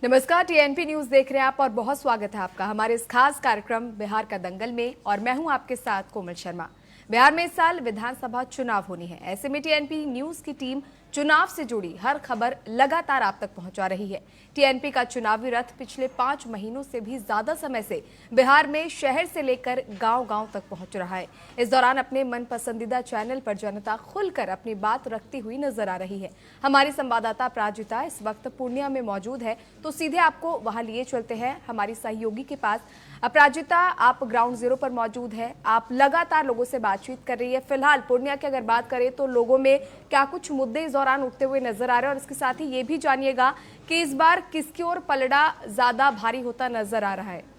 नमस्कार, TNP news देख रहे हैं आप और बहुत स्वागत है आपका हमारे इस खास कार्यक्रम बिहार का दंगल में। और मैं हूं आपके साथ कोमल शर्मा। बिहार में इस साल विधानसभा चुनाव होनी है, ऐसे में टीएनपी न्यूज की टीम चुनाव से जुड़ी हर खबर लगातार आप तक पहुंचा रही है। टीएनपी का चुनावी रथ पिछले 5 महीनों से भी ज्यादा समय से बिहार में शहर से लेकर गांव-गांव तक पहुंच रहा है। इस दौरान अपने मन पसंदीदा चैनल पर जनता खुलकर अपनी बात रखती हुई नजर आ रही है। हमारी संवाददाता अपराजिता इस वक्त पूर्णिया में मौजूद है, तो सीधे आपको वहां लिए चलते हैं हमारी सहयोगी के पास। अपराजिता, आप ग्राउंड जीरो पर मौजूद है, आप लगातार लोगों से बातचीत कर रही है। फिलहाल पूर्णिया की अगर बात करें तो लोगों में क्या कुछ मुद्दे इस दौरान उठते हुए नजर आ रहे हैं, और इसके साथ ही ये भी जानिएगा कि इस बार किसकी ओर पलड़ा ज्यादा भारी होता नजर आ रहा है।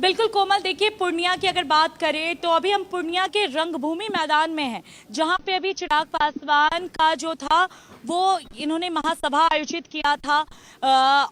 बिल्कुल कोमल, देखिए पूर्णिया की अगर बात करें तो अभी हम पूर्णिया के रंगभूमि मैदान में हैं, जहां पे अभी चिराग पासवान का जो था वो इन्होंने महासभा आयोजित किया था।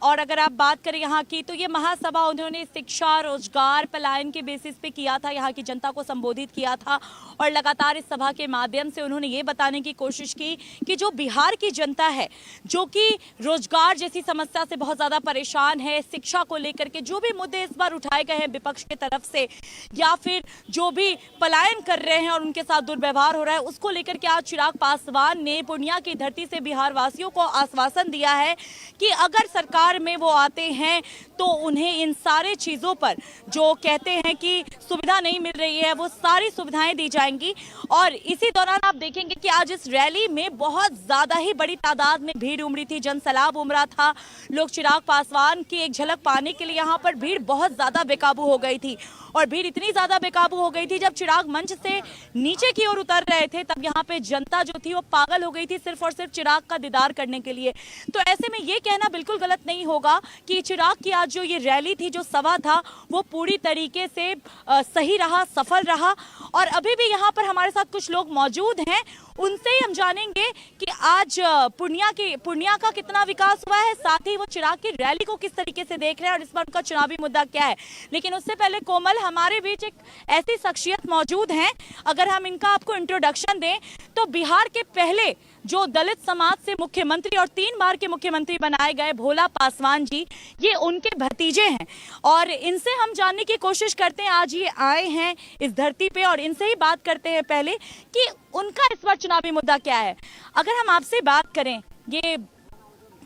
और अगर आप बात करें यहाँ की, तो ये महासभा उन्होंने शिक्षा, रोजगार, पलायन के बेसिस पे किया था, यहाँ की जनता को संबोधित किया था। और लगातार इस सभा के माध्यम से उन्होंने ये बताने की कोशिश की कि जो बिहार की जनता है, जो कि रोजगार जैसी समस्या से बहुत ज्यादा परेशान है, शिक्षा को लेकर के जो भी मुद्दे इस बार उठाए गए हैं विपक्ष की तरफ से, या फिर जो भी पलायन कर रहे हैं और उनके साथ दुर्व्यवहार हो रहा है, उसको लेकर के आज चिराग पासवान ने पूर्णिया की धरती से बिहार वासियों को आश्वासन दिया है कि अगर सरकार में वो आते हैं तो उन्हें इन सारे चीजों पर जो कहते हैं कि सुविधा नहीं मिल रही है, वो सारी सुविधाएं दी जाएंगी। और इसी दौरान आप देखेंगे कि आज इस रैली में बहुत ज्यादा ही बड़ी तादाद में भीड़ उमड़ी थी, जनसैलाब उमड़ा था। लोग चिराग पासवान की एक झलक पाने के लिए यहाँ पर भीड़ बहुत ज्यादा बेकाबू हो गई थी। और भीड़ इतनी ज्यादा बेकाबू हो गई थी, जब चिराग मंच से नीचे की ओर उतर रहे थे तब यहाँ पे जनता जो थी वो पागल हो गई थी सिर्फ और सिर्फ चिराग का दीदार करने के लिए। तो ऐसे में ये कहना बिल्कुल गलत नहीं होगा कि चिराग की आज जो ये रैली थी, जो सभा था, वो पूरी तरीके से सही रहा, सफल रहा। और अभी भी यहाँ पर हमारे साथ कुछ लोग मौजूद हैं, उनसे ही हम जानेंगे कि आज पूर्णिया का कितना विकास हुआ है, साथ ही वो चिराग की रैली को किस तरीके से देख रहे हैं और इस बार उनका चुनावी मुद्दा क्या है। लेकिन उससे पहले कोमल, हमारे बीच एक ऐसी शख्सियत मौजूद हैं, अगर हम इनका आपको इंट्रोडक्शन दें तो बिहार के पहले जो दलित समाज से मुख्यमंत्री और 3 बार के मुख्यमंत्री बनाए गए भोला पासवान जी, ये उनके भतीजे हैं। और इनसे हम जानने की कोशिश करते हैं, आज ये आए हैं इस धरती पे, और इनसे ही बात करते हैं पहले कि उनका इस बार चुनावी मुद्दा क्या है। अगर हम आपसे बात करें, ये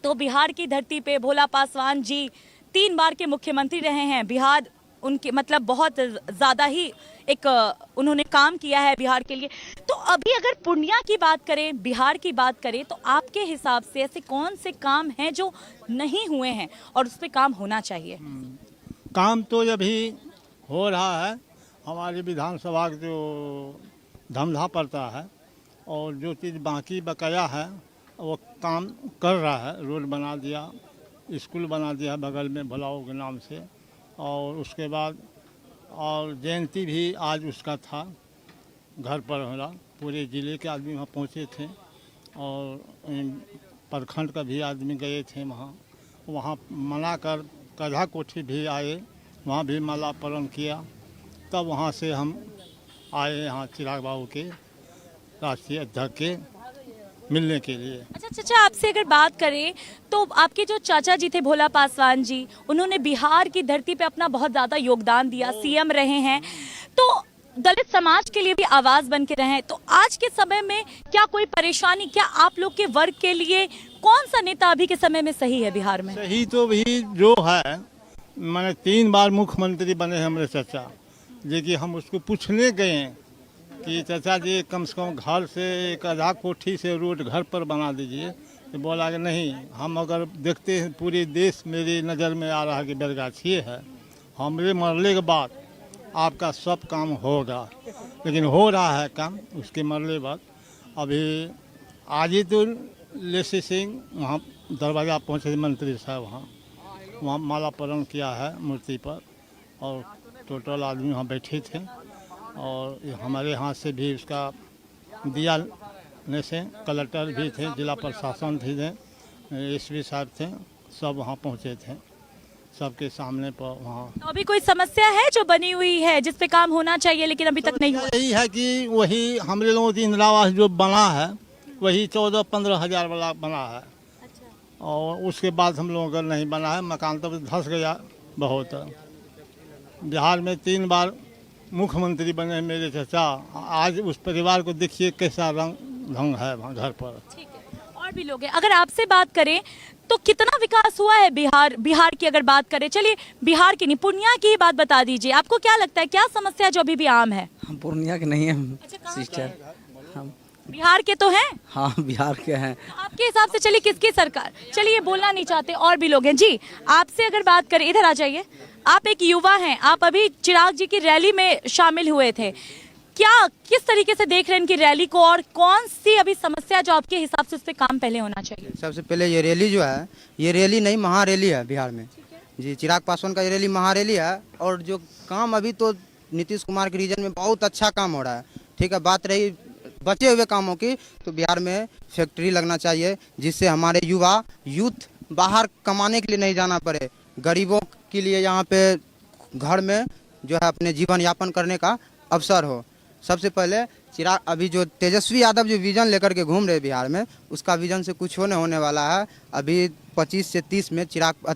तो बिहार की धरती पे भोला पासवान जी 3 बार के मुख्यमंत्री रहे हैं। बिहार उनके मतलब बहुत ज्यादा ही एक उन्होंने काम किया है बिहार के लिए। तो अभी अगर पूर्णिया की बात करें, बिहार की बात करें, तो आपके हिसाब से ऐसे कौन से काम हैं जो नहीं हुए हैं और उस पर काम होना चाहिए? काम तो अभी हो रहा है, हमारी विधानसभा का जो धमधा पड़ता है, और जो चीज़ बाकी बकाया है वो काम कर रहा है। रोड बना दिया, स्कूल बना दिया बगल में भुलाओ के नाम से, और उसके बाद और जयंती भी आज उसका था, घर पर होला। पूरे ज़िले के आदमी वहाँ पहुँचे थे, और प्रखंड का भी आदमी गए थे वहाँ मना कर कधा कोठी भी आए, वहाँ भी मालार्पण किया। तब वहाँ से हम आए यहाँ चिराग बाबू के राष्ट्रीय अध्यक्ष के मिलने के लिए। अच्छा चाचा, आपसे अगर बात करें तो आपके जो चाचा जी थे भोला पासवान जी, उन्होंने बिहार की धरती पे अपना बहुत ज्यादा योगदान दिया, सीएम रहे हैं, तो दलित समाज के लिए भी आवाज बन के रहे हैं। तो आज के समय में क्या कोई परेशानी, क्या आप लोग के वर्ग के लिए कौन सा नेता अभी के समय में सही है बिहार में? सही तो भी जो है, मैंने 3 बार मुख्यमंत्री बने हैं हमारे चाचा, लेकिन हम उसको पूछने गए कि चाचा जी कम से कम घर से एक आधा कोठी से रोड घर पर बना दीजिए। तो बोला कि नहीं, हम अगर देखते हैं पूरे देश मेरी नज़र में आ रहा है कि बेलगाछी है, हमारे मरने के बाद आपका सब काम होगा। लेकिन हो रहा है काम उसके मरने बाद। अभी आज ही तो लेसी सिंह वहाँ दरवाज़ा पहुँचे मंत्री साहब, वहाँ मालार्पण किया है मूर्ति पर, और टोटल आदमी वहाँ बैठे थे। और हमारे यहाँ से भी उसका दिया ने से कलेक्टर भी थे, जिला प्रशासन भी थे, एसपी साहब थे, सब वहाँ पहुँचे थे, सबके सामने पर वहाँ। तो अभी कोई समस्या है जो बनी हुई है जिस पे काम होना चाहिए लेकिन अभी तक नहीं हुआ? यही है कि वही हमारे लोगों की इंदिरा आवास जो बना है वही 14-15 हज़ार वाला बना है। और उसके बाद हम लोगों का नहीं बना है। मकान तो धंस गया बहुत। बिहार में 3 बार मुख्यमंत्री बने हैं मेरे चाचा। आज उस परिवार को देखिए कैसा रंग ढंग है वहाँ घर पर। ठीक है, और भी लोग हैं। अगर आपसे बात करें तो कितना विकास हुआ है बिहार की अगर बात करें, चलिए बिहार की नहीं पूर्णिया की ही बात बता दीजिए। आपको क्या लगता है क्या समस्या जो अभी भी आम है? हम पूर्णिया के नहीं हैं अच्छा, सिस्टर, हम बिहार के तो हैं। हाँ बिहार के हैं। तो आपके हिसाब से चलिए किसकी सरकार, चलिए बोलना नहीं चाहते और भी लोग हैं जी। आपसे अगर बात करें, इधर आ जाइए, आप एक युवा हैं, आप अभी चिराग जी की रैली में शामिल हुए थे। क्या किस तरीके से देख रहे हैं इनकी रैली को, और कौन सी अभी समस्या जो आपके हिसाब से उस पर काम पहले होना चाहिए? सबसे पहले ये रैली जो है, ये रैली नहीं महारैली है बिहार में जी। चिराग पासवान का ये रैली महारैली है। और जो काम अभी तो नीतीश कुमार के रीजन में बहुत अच्छा काम हो रहा है। ठीक है, बात रही बचे हुए कामों की, तो बिहार में फैक्ट्री लगना चाहिए जिससे हमारे यूथ बाहर कमाने के लिए नहीं जाना पड़े। गरीबों के लिए यहाँ पे घर में जो है अपने जीवन यापन करने का अवसर हो। सबसे पहले चिराग, अभी जो तेजस्वी यादव जो विजन लेकर के घूम रहे बिहार में, उसका विजन से कुछ होने वाला है। अभी 25 से 30 में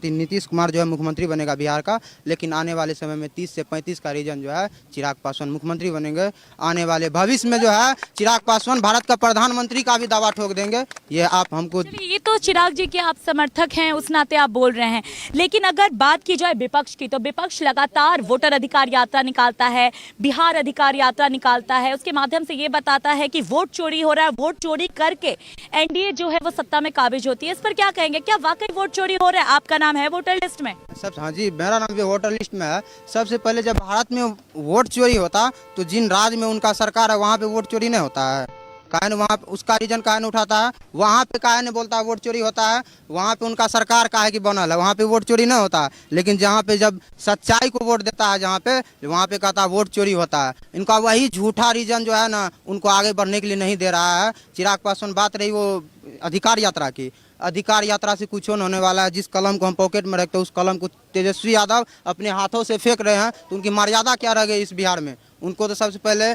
नीतीश कुमार जो है मुख्यमंत्री बनेगा बिहार का, लेकिन आने वाले समय में 30 से 35 का रीजन जो है चिराग पासवान मुख्यमंत्री बनेंगे। आने वाले भविष्य में जो है चिराग पासवान भारत का प्रधानमंत्री का भी दावा ठोक देंगे। ये आप हमको, ये तो चिराग जी के आप समर्थक हैं, उस नाते आप बोल रहे हैं। लेकिन अगर बात की जाए विपक्ष की, तो विपक्ष लगातार वोटर अधिकार यात्रा निकालता है, बिहार अधिकार यात्रा निकालता है, उसके माध्यम से ये बताता है कि वोट चोरी हो रहा है, वोट चोरी करके एनडीए जो है वो सत्ता में काबिज होती है। इस पर क्या कहेंगे, क्या वाकई वोट चोरी हो रहा है? आपका नाम है वोटर लिस्ट में? सब, हाँ जी, मेरा नाम भी वोटर लिस्ट में है। सबसे पहले जब भारत में वोट चोरी होता तो जिन राज्य में उनका सरकार है वहाँ पे वोट चोरी नहीं होता है। काहे न वहाँ उसका रीजन काहे न उठाता है, वहाँ पे काहे न बोलता है वोट चोरी होता है। वहाँ पे उनका सरकार काहे की बनल है, वहाँ पे वोट चोरी नहीं होता है। लेकिन जहाँ पे जब सच्चाई को वोट देता है, जहाँ पे वहाँ पे कहता है वोट चोरी होता है। इनका वही झूठा रीजन जो है ना, उनको आगे बढ़ने के लिए नहीं दे रहा है। चिराग पासवान, बात रही वो अधिकार यात्रा की, अधिकार यात्रा से कुछ होने वाला है। जिस कलम को हम पॉकेट में रखते हैं, उस कलम को तेजस्वी यादव अपने हाथों से फेंक रहे हैं, तो उनकी मर्यादा क्या रह गई इस बिहार में? उनको तो सबसे पहले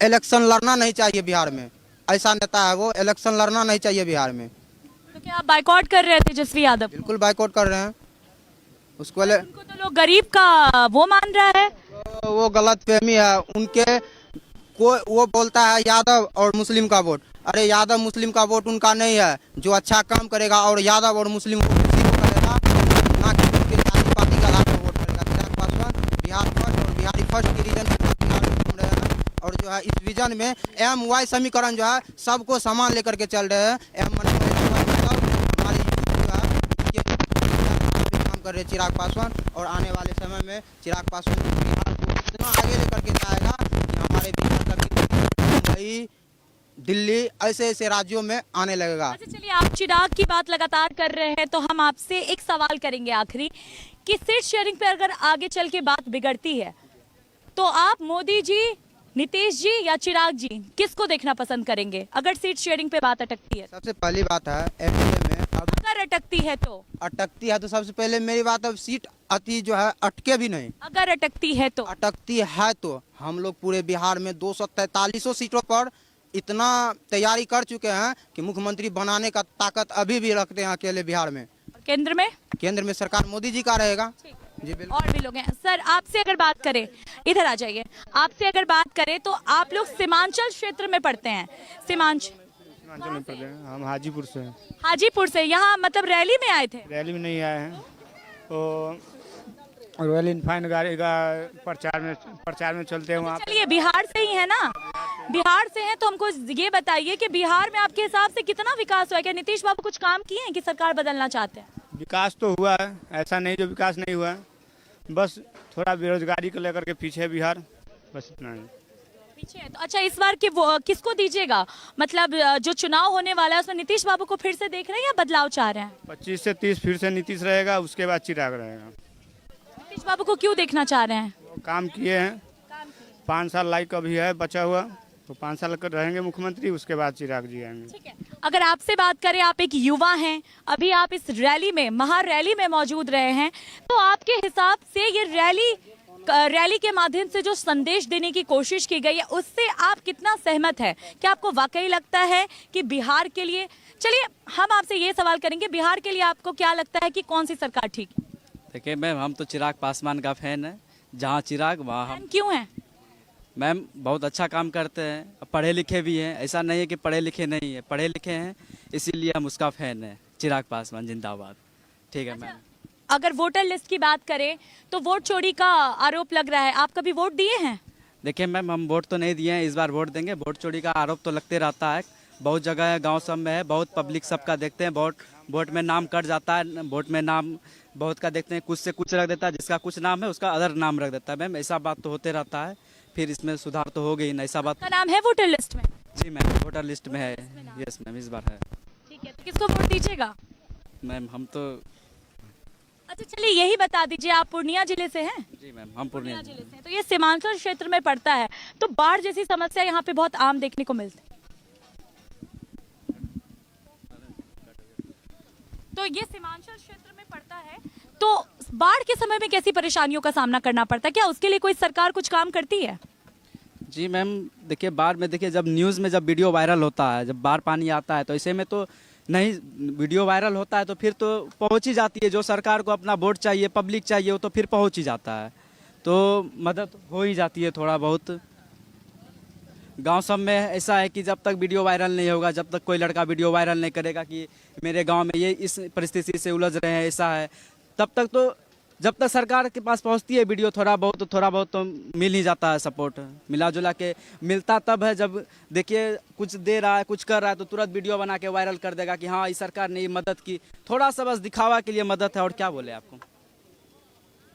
इलेक्शन लड़ना नहीं चाहिए बिहार में। ऐसा नेता है वो, इलेक्शन लड़ना नहीं चाहिए बिहार में। तो क्या आप बाइकआउट कर रहे हैं तेजस्वी यादव? बिल्कुल बाइकआउट कर रहे हैं उसको। उनको तो लोग गरीब का वो मान रहा है। वो गलत फहमी है उनके। वो बोलता है यादव और मुस्लिम का वोट। अरे यादव मुस्लिम का वोट उनका नहीं है। जो अच्छा काम करेगा और यादव और मुस्लिम को करेगा, ना कि उनके जाति पार्टी का आधार पर वोट करेगा। चिराग पासवान बिहार फर्स्ट और बिहारी फर्स्ट की रीजन घूम रहे हैं। और जो है इस विजन में MY समीकरण जो है सबको समान लेकर के चल रहे हैं। हमारी जो है काम कर रहे चिराग पासवान, और आने वाले समय में चिराग पासवान बिहार को इतना आगे लेकर के जाएगा कि हमारे बिहार का मुंबई, दिल्ली ऐसे ऐसे राज्यों में आने लगेगा। अच्छा, चलिए आप चिराग की बात लगातार कर रहे हैं, तो हम आपसे एक सवाल करेंगे आखिरी, कि सीट शेयरिंग पे अगर आगे चल के बात बिगड़ती है तो आप मोदी जी, नीतीश जी या चिराग जी, किसको देखना पसंद करेंगे अगर सीट शेयरिंग पे बात अटकती है? सबसे पहली बात है एमपीए में अगर अटकती है तो सबसे पहले मेरी बात है, सीट अति जो है अटके भी नहीं। अगर अटकती है तो हम लोग पूरे बिहार में 243 सीटों पर इतना तैयारी कर चुके हैं कि मुख्यमंत्री बनाने का ताकत अभी भी रखते हैं अकेले बिहार में। केंद्र में सरकार मोदी जी का रहेगा जी। बिल्कुल। और भी लोग हैं। सर आपसे अगर बात करें, इधर आ जाइए, आपसे अगर बात करें तो आप लोग सीमांचल क्षेत्र में पढ़ते हैं। सीमांचल में पढ़ते हैं हम, हाजीपुर से हैं। हाजीपुर से यहाँ मतलब रैली में आए थे? रैली में नहीं आए हैं, तो रॉयल इनफाइन गाड़ी का प्रचार में चलते हैं वहाँ। चलिए बिहार से ही है ना, बिहार से हैं, तो हमको ये बताइए कि बिहार में आपके हिसाब से कितना विकास हुआ है? क्या नीतीश बाबू कुछ काम किए हैं कि सरकार बदलना चाहते हैं? विकास तो हुआ है, ऐसा नहीं जो विकास नहीं हुआ है, बस थोड़ा बेरोजगारी को लेकर के पीछे है बिहार, बस इतना ही पीछे है। तो अच्छा, इस बार की वो किसको दीजिएगा? मतलब जो चुनाव होने वाला है उसमें नीतीश बाबू को फिर से देख रहे हैं या बदलाव चाह रहे हैं? 25 से 30 फिर से नीतीश रहेगा, उसके बाद चिराग रहेगा। नीतीश बाबू को क्यों देखना चाह रहे हैं? वो काम किए हैं, 5 साल लाइक अभी है बचा हुआ, तो 5 साल कर रहेंगे मुख्यमंत्री, उसके बाद चिराग जी आएंगे। ठीक है, अगर आपसे बात करें, आप एक युवा हैं, अभी आप इस रैली में, महारैली में मौजूद रहे हैं, तो आपके हिसाब से ये रैली रैली के माध्यम से जो संदेश देने की कोशिश की गई है उससे आप कितना सहमत है? क्या आपको वाकई लगता है कि बिहार के लिए, चलिए हम आपसे ये सवाल करेंगे, बिहार के लिए आपको क्या लगता है कि कौन सी सरकार ठीक है? देखिए मैम, हम तो चिराग पासवान का फैन है। जहाँ चिराग वहाँ हम। क्यों है? मैम बहुत अच्छा काम करते हैं, पढ़े लिखे भी हैं। ऐसा नहीं है कि पढ़े लिखे नहीं है, पढ़े लिखे हैं, इसीलिए हम उसका फैन है। चिराग पासवान जिंदाबाद। ठीक है मैम। अगर वोटर लिस्ट की बात करें तो वोट चोरी का आरोप लग रहा है, आप कभी वोट दिए हैं? देखिए मैम, हम वोट तो नहीं दिए हैं, इस बार वोट देंगे। वोट चोरी का आरोप तो लगते रहता है, बहुत जगह है, गांव सब में है, बहुत पब्लिक सबका देखते हैं। वोट में नाम कट जाता है, वोट में नाम बहुत का देखते हैं, कुछ से कुछ रख देता है, जिसका कुछ नाम है उसका अदर नाम रख देता है। मैम ऐसा बात तो होते रहता है, फिर इसमें सुधार तो हो गई ना। ऐसा बात का नाम है वोटर लिस्ट में? जी मैम, वोटर लिस्ट में है। यस मैम, इस बार है। ठीक है, तो किसको वोट दीजिएगा? मैम हम तो। अच्छा चलिए यही बता दीजिए, आप पूर्णिया जिले से हैं? जी मैम, हम पूर्णिया जिले से हैं। तो ये सीमांचल क्षेत्र में पड़ता है, तो बाढ़ जैसी समस्या यहाँ पे बहुत आम देखने को मिलती है। तो ये सीमांचल क्षेत्र में पड़ता है, तो बाढ़ के समय में कैसी परेशानियों का सामना करना पड़ता है? क्या उसके लिए कोई सरकार कुछ काम करती है? जी मैम, देखिए बाढ़ में, देखिए जब न्यूज़ में जब वीडियो वायरल होता है, जब बाढ़ पानी आता है, तो ऐसे में तो नहीं, वीडियो वायरल होता है तो फिर तो पहुंच ही जाती है। जो सरकार को अपना वोट चाहिए, पब्लिक चाहिए, वो तो फिर पहुंच ही जाता है, तो मदद हो ही जाती है थोड़ा बहुत। गांव सब में ऐसा है कि जब तक वीडियो वायरल नहीं होगा, जब तक कोई लड़का वीडियो वायरल नहीं करेगा कि मेरे गांव में ये इस परिस्थिति से उलझ रहे हैं, ऐसा है, तब तक तो, जब तक सरकार के पास पहुंचती है वीडियो, थोड़ा बहुत तो मिल ही जाता है सपोर्ट। मिला जुला के मिलता तब है जब देखिए कुछ दे रहा है, कुछ कर रहा है, तो तुरंत वीडियो बना के वायरल कर देगा कि हाँ इस सरकार ने ये मदद की। थोड़ा सा बस दिखावा के लिए मदद है, और क्या बोले आपको।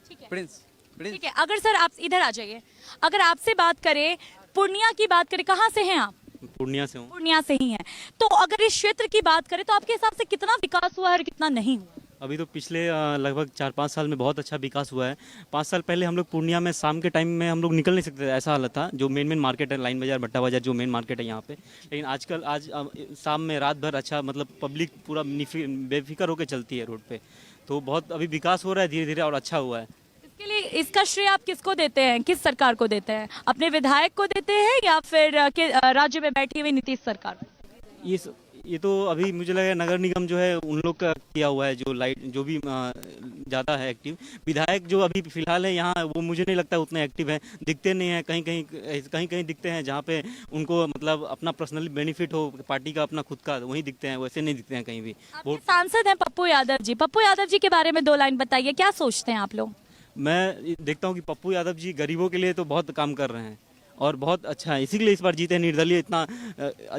ठीक है प्रिंस। ठीक है, अगर सर आप इधर आ जाइए, अगर आपसे बात करें, पूर्णिया की बात करें, कहाँ से हैं आप? पूर्णिया से हूँ। पूर्णिया से ही हैं। तो अगर इस क्षेत्र की बात करें तो आपके हिसाब से कितना विकास हुआ है और कितना नहीं हुआ? अभी तो पिछले लगभग 4-5 साल में बहुत अच्छा विकास हुआ है। 5 साल पहले हम लोग पूर्णिया में शाम के टाइम में हम लोग निकल नहीं सकते थे, ऐसा हालत था। जो मेन मार्केट है, लाइन बाजार, भट्टा बाजार, जो मेन मार्केट है यहाँ पे, लेकिन आजकल आज शाम में रात भर अच्छा, मतलब पब्लिक पूरा बेफिक्र होकर चलती है रोड पे। तो बहुत अभी विकास हो रहा है धीरे धीरे, और अच्छा हुआ है। इसके लिए इसका श्रेय आप किसको देते हैं, किस सरकार को देते हैं? अपने विधायक को देते हैं या फिर राज्य में बैठी हुई नीतीश सरकार? ये तो अभी मुझे लगा नगर निगम जो है उन लोग का किया हुआ है, जो लाइट जो भी ज़्यादा है एक्टिव। विधायक जो अभी फिलहाल है यहाँ, वो मुझे नहीं लगता उतने एक्टिव हैं, दिखते नहीं हैं। कहीं दिखते हैं जहाँ पे उनको मतलब अपना पर्सनली बेनिफिट हो, पार्टी का अपना खुद का, वहीं दिखते हैं, वैसे नहीं दिखते हैं कहीं भी। सांसद हैं पप्पू यादव जी, पप्पू यादव जी के बारे में 2 लाइन बताइए, क्या सोचते हैं आप लोग? मैं देखता हूँ कि पप्पू यादव जी गरीबों के लिए तो बहुत काम कर रहे हैं और बहुत अच्छा है, इसीलिए इस बार जीते हैं निर्दलीय। इतना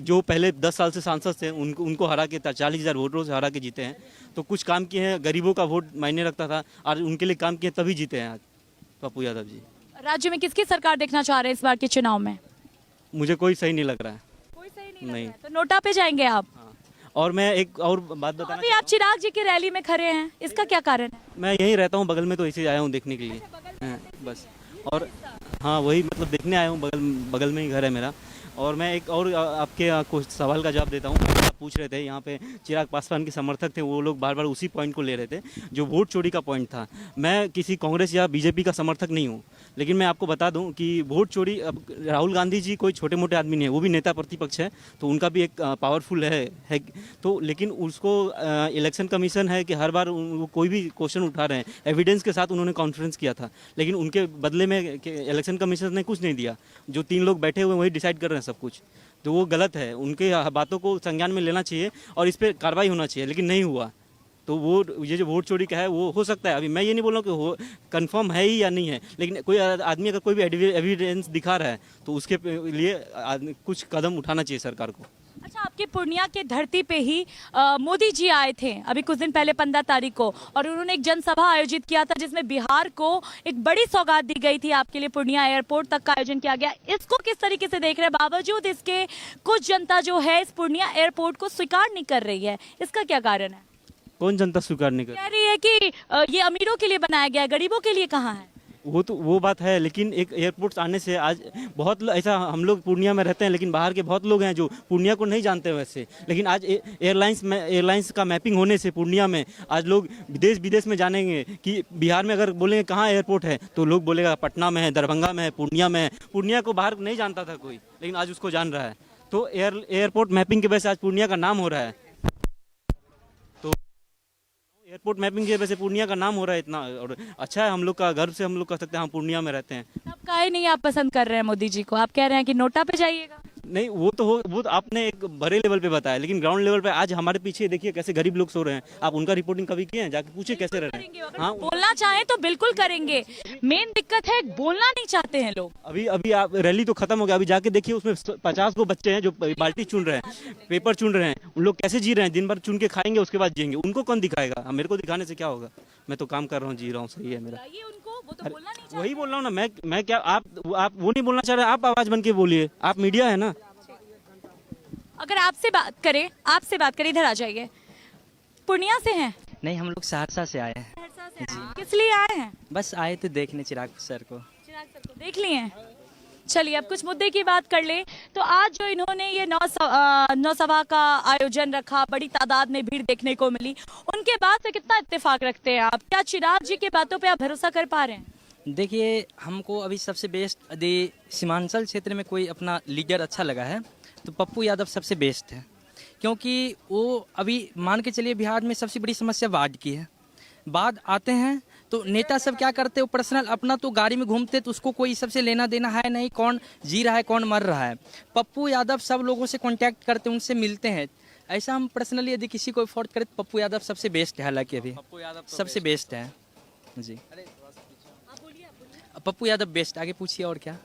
जो पहले 10 साल से सांसद थे उनको हरा के 40,000 वोटरों से हरा के जीते हैं, तो कुछ काम किए हैं। गरीबों का वोट मायने रखता था और उनके लिए काम किए, तभी जीते हैं आज पप्पू यादव जी। राज्य में किसकी सरकार देखना चाह रहे हैं इस बार के चुनाव में? मुझे कोई सही नहीं लग रहा है। कोई सही नहीं। तो नोटा पे जाएंगे आप? हाँ। और मैं एक और बात बताना, अभी आप चिराग जी की रैली में खड़े हैं, इसका क्या कारण है? मैं यहीं रहता हूँ बगल में, तो इसे आया हूँ देखने के लिए। हाँ, बस। और हाँ, वही मतलब देखने आया हूँ, बगल में ही घर है मेरा। और मैं एक और आपके कुछ सवाल का जवाब देता हूँ। आप पूछ रहे थे यहाँ पे चिराग पासवान के समर्थक थे, वो लोग बार बार उसी पॉइंट को ले रहे थे जो वोट चोरी का पॉइंट था। मैं किसी कांग्रेस या बीजेपी का समर्थक नहीं हूँ, लेकिन मैं आपको बता दूं कि वोट चोरी, अब राहुल गांधी जी कोई छोटे मोटे आदमी नहीं है, वो भी नेता प्रतिपक्ष है, तो उनका भी एक पावरफुल है तो, लेकिन उसको इलेक्शन कमीशन है कि हर बार वो कोई भी क्वेश्चन उठा रहे हैं, एविडेंस के साथ उन्होंने कॉन्फ्रेंस किया था, लेकिन उनके बदले में इलेक्शन कमीशन ने कुछ नहीं दिया। जो 3 लोग बैठे हुए वही डिसाइड कर रहे हैं सब कुछ, तो वो गलत है। उनके बातों को संज्ञान में लेना चाहिए और इस पर कार्रवाई होना चाहिए, लेकिन नहीं हुआ। तो वो ये जो वोट चोरी का है वो हो सकता है, अभी मैं ये नहीं बोल रहा हूँ कि कंफर्म है ही या नहीं है, लेकिन कोई आदमी अगर कोई भी एविडेंस दिखा रहा है तो उसके लिए कुछ कदम उठाना चाहिए सरकार को। अच्छा, आपके पूर्णिया के धरती पे ही मोदी जी आए थे अभी कुछ दिन पहले 15 तारीख को, और उन्होंने एक जनसभा आयोजित किया था जिसमें बिहार को एक बड़ी सौगात दी गई थी। आपके लिए पूर्णिया एयरपोर्ट तक का आयोजन किया गया। इसको किस तरीके से देख रहे हैं? बावजूद इसके कुछ जनता जो है इस पूर्णिया एयरपोर्ट को स्वीकार नहीं कर रही है, इसका क्या कारण है? कौन जनता स्वीकार नहीं कर कह रही है कि ये अमीरों के लिए बनाया गया है, गरीबों के लिए कहाँ है? वो बात है, लेकिन एक एयरपोर्ट आने से आज बहुत ऐसा, हम लोग पूर्णिया में रहते हैं लेकिन बाहर के बहुत लोग हैं जो पूर्णिया को नहीं जानते वैसे, लेकिन आज एयरलाइंस का मैपिंग होने से पूर्णिया में आज लोग देश विदेश में जानेंगे कि बिहार में अगर बोलेंगे कहाँ एयरपोर्ट है तो लोग बोलेगा पटना में है, दरभंगा में है, पूर्णिया में है। पूर्णिया को बाहर नहीं जानता था कोई, लेकिन आज उसको जान रहा है। तो एयरपोर्ट मैपिंग की वजह से आज पूर्णिया का नाम हो रहा है। तो एयरपोर्ट मैपिंग की वजह से पूर्णिया का नाम हो रहा है इतना, और अच्छा है, हम लोग का गर्व से हम लोग कह सकते हैं हम पूर्णिया में रहते हैं। अब काहे नहीं आप पसंद कर रहे हैं मोदी जी को? आप कह रहे हैं कि नोटा पे जाइएगा। नहीं, वो तो आपने एक बड़े लेवल पे बताया, लेकिन ग्राउंड लेवल पे आज हमारे पीछे देखिए कैसे गरीब लोग सो रहे हैं। आप उनका रिपोर्टिंग कभी किए हैं? जाके पूछिए कैसे रह रहे हैं। हाँ, बोलना चाहें तो बिल्कुल करेंगे, मेन दिक्कत है बोलना नहीं चाहते हैं लोग। अभी आप रैली तो खत्म हो गया, अभी जाके देखिए उसमें 50 को बच्चे हैं जो बाल्टी चुन रहे हैं, पेपर चुन रहे हैं। उन लोग कैसे जी रहे हैं? दिन भर चुन के खाएंगे, उसके बाद जिएंगे। उनको कौन दिखाएगा? मेरे को दिखाने से क्या होगा? मैं तो काम कर रहा हूँ, जी रहा हूँ, सही है मेरा। उनको वो तो बोलना नहीं चाहते। वही बोल रहा हूँ ना मैं क्या, आप वो नहीं बोलना चाह रहे, आप आवाज बन के बोलिए, आप मीडिया है ना। अगर आपसे बात करें, इधर आ जाइए। पूर्णिया से हैं? नहीं, हम लोग सहरसा से आए हैं। किस लिए आए हैं? बस आए थे देखने चिराग सर को। देख लिए हैं। चलिए अब कुछ मुद्दे की बात कर ले। तो आज जो इन्होंने ये नौ सभा का आयोजन रखा, बड़ी तादाद में भीड़ देखने को मिली, उनके बाद से कितना इत्तेफाक रखते हैं आप? क्या चिराग जी के बातों पे आप भरोसा कर पा रहे हैं? देखिए, हमको अभी सबसे बेस्ट यदि सीमांचल क्षेत्र में कोई अपना लीडर अच्छा लगा है तो पप्पू यादव सबसे बेस्ट है, क्योंकि वो अभी मान के चलिए बिहार में सबसे बड़ी समस्या बाढ़ की है। बाढ़ आते हैं तो नेता सब क्या करते हैं, वो पर्सनल अपना तो गाड़ी में घूमते, तो उसको कोई सबसे लेना देना है नहीं, कौन जी रहा है कौन मर रहा है। पप्पू यादव सब लोगों से कांटेक्ट करते हैं, उनसे मिलते हैं। ऐसा हम पर्सनली यदि किसी को अफोर्ड करें तो पप्पू यादव सबसे बेस्ट है। हालांकि अभी पप्पू यादव सबसे बेस्ट है जी। पप्पू यादव बेस्ट। आगे पूछिए और क्या,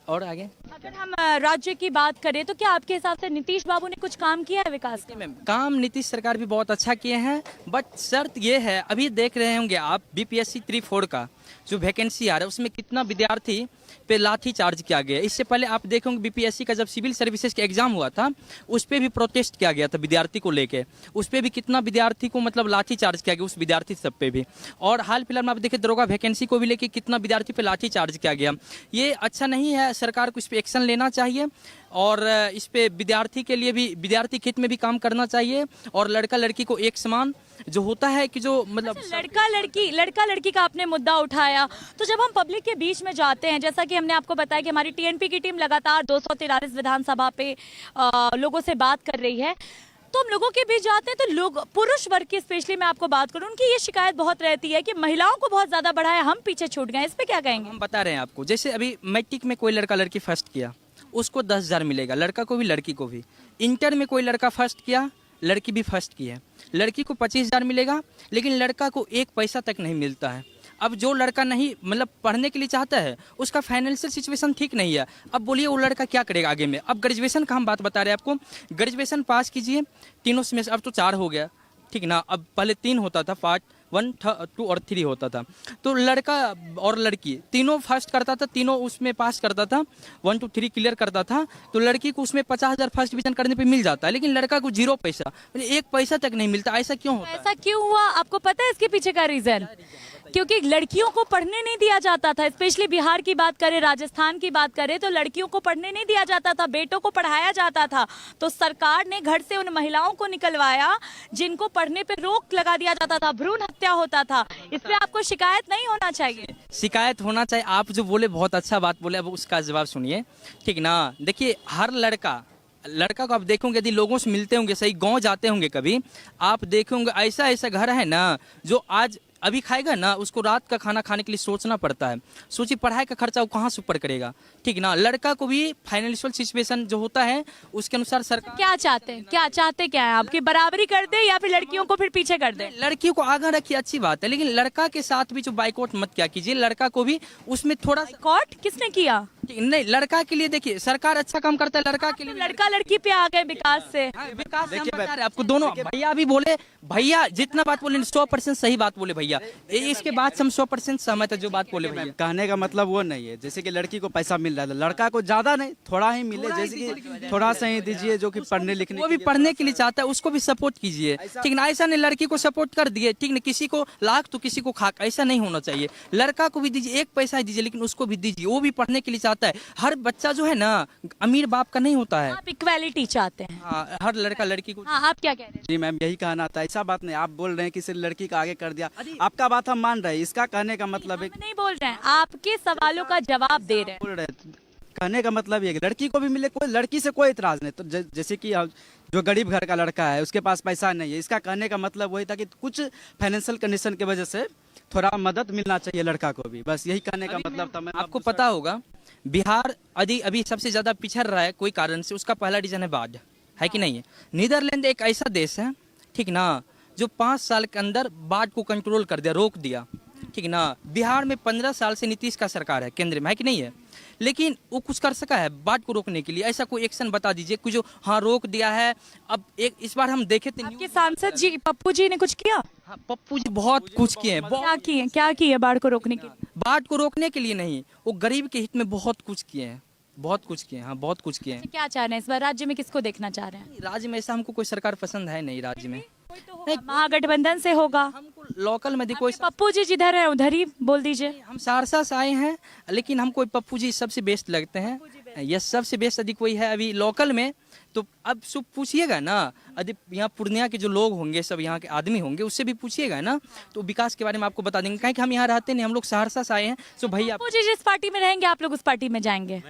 और आगे। अगर हम राज्य की बात करें तो क्या आपके हिसाब से नीतीश बाबू ने कुछ काम किया है विकास के? काम नीतीश सरकार भी बहुत अच्छा किए हैं, बट शर्त ये है, अभी देख रहे होंगे आप बीपीएससी 3-4 का जो वैकेंसी आ रहा है उसमें कितना विद्यार्थी पे लाठी चार्ज किया गया। इससे पहले आप देखोगे बीपीएससी का जब सिविल सर्विसेज का एग्जाम हुआ था उस पर भी प्रोटेस्ट किया गया था विद्यार्थी को लेके, उस पर भी कितना विद्यार्थी को मतलब लाठी चार्ज किया गया, उस विद्यार्थी सब पे भी। और हाल फिलहाल में आप देखिए दरोगा वैकेंसी को भी लेके कितना विद्यार्थी पे लाठी चार्ज किया गया। ये अच्छा नहीं है, सरकार को इस पर एक्शन लेना चाहिए और इस पे विद्यार्थी के लिए भी, विद्यार्थी हित में भी काम करना चाहिए। और लड़का लड़की को एक समान जो होता है कि जो मतलब लड़का लड़की का आपने मुद्दा उठाया, तो जब हम पब्लिक के बीच में जाते हैं, जैसा कि हमने आपको बताया कि हमारी टीएनपी की टीम लगातार 243 विधानसभा पे लोगों से बात कर रही है, तो हम लोगों के बीच जाते हैं तो लोग, पुरुष वर्ग की स्पेशली मैं आपको बात करूं, उनकी ये शिकायत बहुत रहती है कि महिलाओं को बहुत ज्यादा बढ़ाया, हम पीछे छूट गए। इस पे क्या कहेंगे? हम बता रहे हैं आपको, जैसे अभी मैट्रिक में कोई लड़का लड़की फर्स्ट किया उसको 10,000 मिलेगा, लड़का को भी लड़की को भी। इंटर में कोई लड़का फर्स्ट किया, लड़की भी फर्स्ट की है, लड़की को 25,000 मिलेगा, लेकिन लड़का को 1 पैसा तक नहीं मिलता है। अब जो लड़का नहीं मतलब पढ़ने के लिए चाहता है, उसका फाइनेंशियल सिचुएशन ठीक नहीं है, अब बोलिए वो लड़का क्या करेगा आगे में। अब ग्रेजुएशन का हम बात बता रहे हैं आपको, ग्रेजुएशन पास कीजिए, तीनों सेमेस्टर, अब तो 4 हो गया, ठीक ना। अब पहले 3 होता था, पार्ट 1, 2 और 3 होता था। तो लड़का और लड़की तीनों फर्स्ट करता था, तीनों उसमें पास करता था, 1 to 3 क्लियर करता था, तो लड़की को उसमें 50,000 फर्स्ट डिवीजन करने पे मिल जाता है, लेकिन लड़का को 0 पैसा, 1 पैसा तक नहीं मिलता। ऐसा क्यों होता है? ऐसा क्यों हुआ? आपको पता है इसके पीछे का रीजन? क्योंकि लड़कियों को पढ़ने नहीं दिया जाता था। स्पेशली बिहार की बात करें, राजस्थान की बात करें, तो लड़कियों को पढ़ने नहीं दिया जाता था, बेटों को पढ़ाया जाता था। तो सरकार ने घर से उन महिलाओं को निकलवाया जिनको पढ़ने पे रोक लगा दिया जाता था, भ्रूण हत्या होता था। इस पे आपको शिकायत नहीं होना चाहिए? शिकायत होना चाहिए। आप जो बोले बहुत अच्छा बात बोले, अब उसका जवाब सुनिए, ठीक ना। देखिए हर लड़का को आप देखोगे, यदि लोगों से मिलते होंगे, सही गांव जाते होंगे कभी, आप देखोगे ऐसा ऐसा घर है ना जो आज अभी खाएगा ना, उसको रात का खाना खाने के लिए सोचना पड़ता है। सोचिए पढ़ाई का खर्चा वो कहाँ से ऊपर करेगा, ठीक ना। लड़का को भी फाइनेंशियल सिचुएशन जो होता है उसके अनुसार सरकार क्या चाहते क्या है आपकी? बराबरी कर दे या फिर लड़कियों को फिर पीछे कर दे? लड़कियों को आगे रखिए, अच्छी बात है, लेकिन लड़का के साथ भी जो बाइकआउट मत क्या कीजिए, लड़का को भी उसमें थोड़ा बाइकआउट किसने किया? नहीं, लड़का के लिए देखिए सरकार अच्छा काम करता है, लड़का के लिए लड़का लड़की पे आ गए विकास से। हाँ, विकास से हम बता रहे हैं आपको। दोनों भैया भी बोले, भैया जितना बात बोले 100% सही बात बोले भैया। इसके बाद से हम 100% सहमत है जो बात बोले भैया। कहने का मतलब वो नहीं है जैसे कि लड़की को पैसा मिल रहा है, लड़का को ज्यादा नहीं थोड़ा ही मिले, जैसे कि थोड़ा सा ही दीजिए जो कि पढ़ने लिखने वो भी पढ़ने के लिए चाहता है, उसको भी सपोर्ट कीजिए, ठीक ना। ऐसा नहीं लड़की को सपोर्ट कर दिए, ठीक ना, किसी को लाख तो किसी को खाक, ऐसा नहीं होना चाहिए। लड़का को भी दीजिए, एक पैसा ही दीजिए, लेकिन उसको भी दीजिए, वो भी पढ़ने के लिए चाहता है। हर बच्चा जो है ना अमीर बाप का नहीं होता है। आप इक्वालिटी चाहते हैं। हाँ, हर लड़का लड़की को। हाँ, आप क्या कह रहे हैं? जी मैम यही कहना था, ऐसा बात नहीं। आप बोल रहे हैं कि सिर्फ लड़की का आगे कर दिया, आपका बात हम मान रहे हैं, इसका कहने का मतलब है हम नहीं बोल रहे हैं, आपके सवालों का जवाब दे रहे हैं। बोल रहे हैं कहने का मतलब ये है कि लड़की को भी मिले, कोई लड़की से कोई इतराज नहीं। तो जैसे कि जो गरीब घर का लड़का है उसके पास पैसा नहीं है, इसका कहने का मतलब वही था कि कुछ फाइनेंशियल कंडीशन की वजह से थोड़ा मदद मिलना चाहिए लड़का को भी, बस यही कहने का मतलब था। मैं आपको पता होगा बिहार अभी सबसे ज्यादा पिछड़ रहा है कोई कारण से, उसका पहला रीजन है बाढ़, है कि नहीं है। नीदरलैंड एक ऐसा देश है, ठीक ना, जो 5 साल के अंदर बाढ़ को कंट्रोल कर दिया, रोक दिया, ठीक ना। बिहार में 15 साल से नीतीश का सरकार है केंद्र में, है कि नहीं है, लेकिन वो कुछ कर सका है बाढ़ को रोकने के लिए? ऐसा कोई एक्शन बता दीजिए कुछ जो हाँ रोक दिया है। अब एक इस बार हम देखे थे आपके सांसद जी पप्पू जी ने कुछ किया? हाँ, पप्पू जी बहुत कुछ किए हैं। क्या किए बाढ़ को रोकने के लिए? बाढ़ को रोकने के लिए नहीं, वो गरीब के हित में बहुत कुछ किए हैं, बहुत कुछ किए हैं। हाँ, बहुत कुछ किए हैं। क्या चाह रहे हैं इस बार राज्य में, किसको देखना चाह रहे हैं? राज्य में ऐसा हमको कोई सरकार पसंद है नहीं राज्य में। नहीं, महागठबंधन से होगा। हमको लोकल में कोई पप्पू जी जिधर है उधर ही बोल दीजिए। हम सहरसा से आए हैं, लेकिन हमको पप्पू जी सबसे बेस्ट लगते हैं। यस, सबसे बेस्ट यदि कोई है अभी लोकल में तो अब सब पूछिएगा ना, यदि यहाँ पूर्णिया के जो लोग होंगे, सब यहाँ के आदमी होंगे, उससे भी पूछिएगा ना, तो विकास के बारे में आपको बता देंगे। कहीं कि हम यहाँ रहते नहीं, हम लोग सहरसा से आए हैं। तो भैया पप्पू जी जिस पार्टी में रहेंगे आप लोग उस पार्टी में जाएंगे?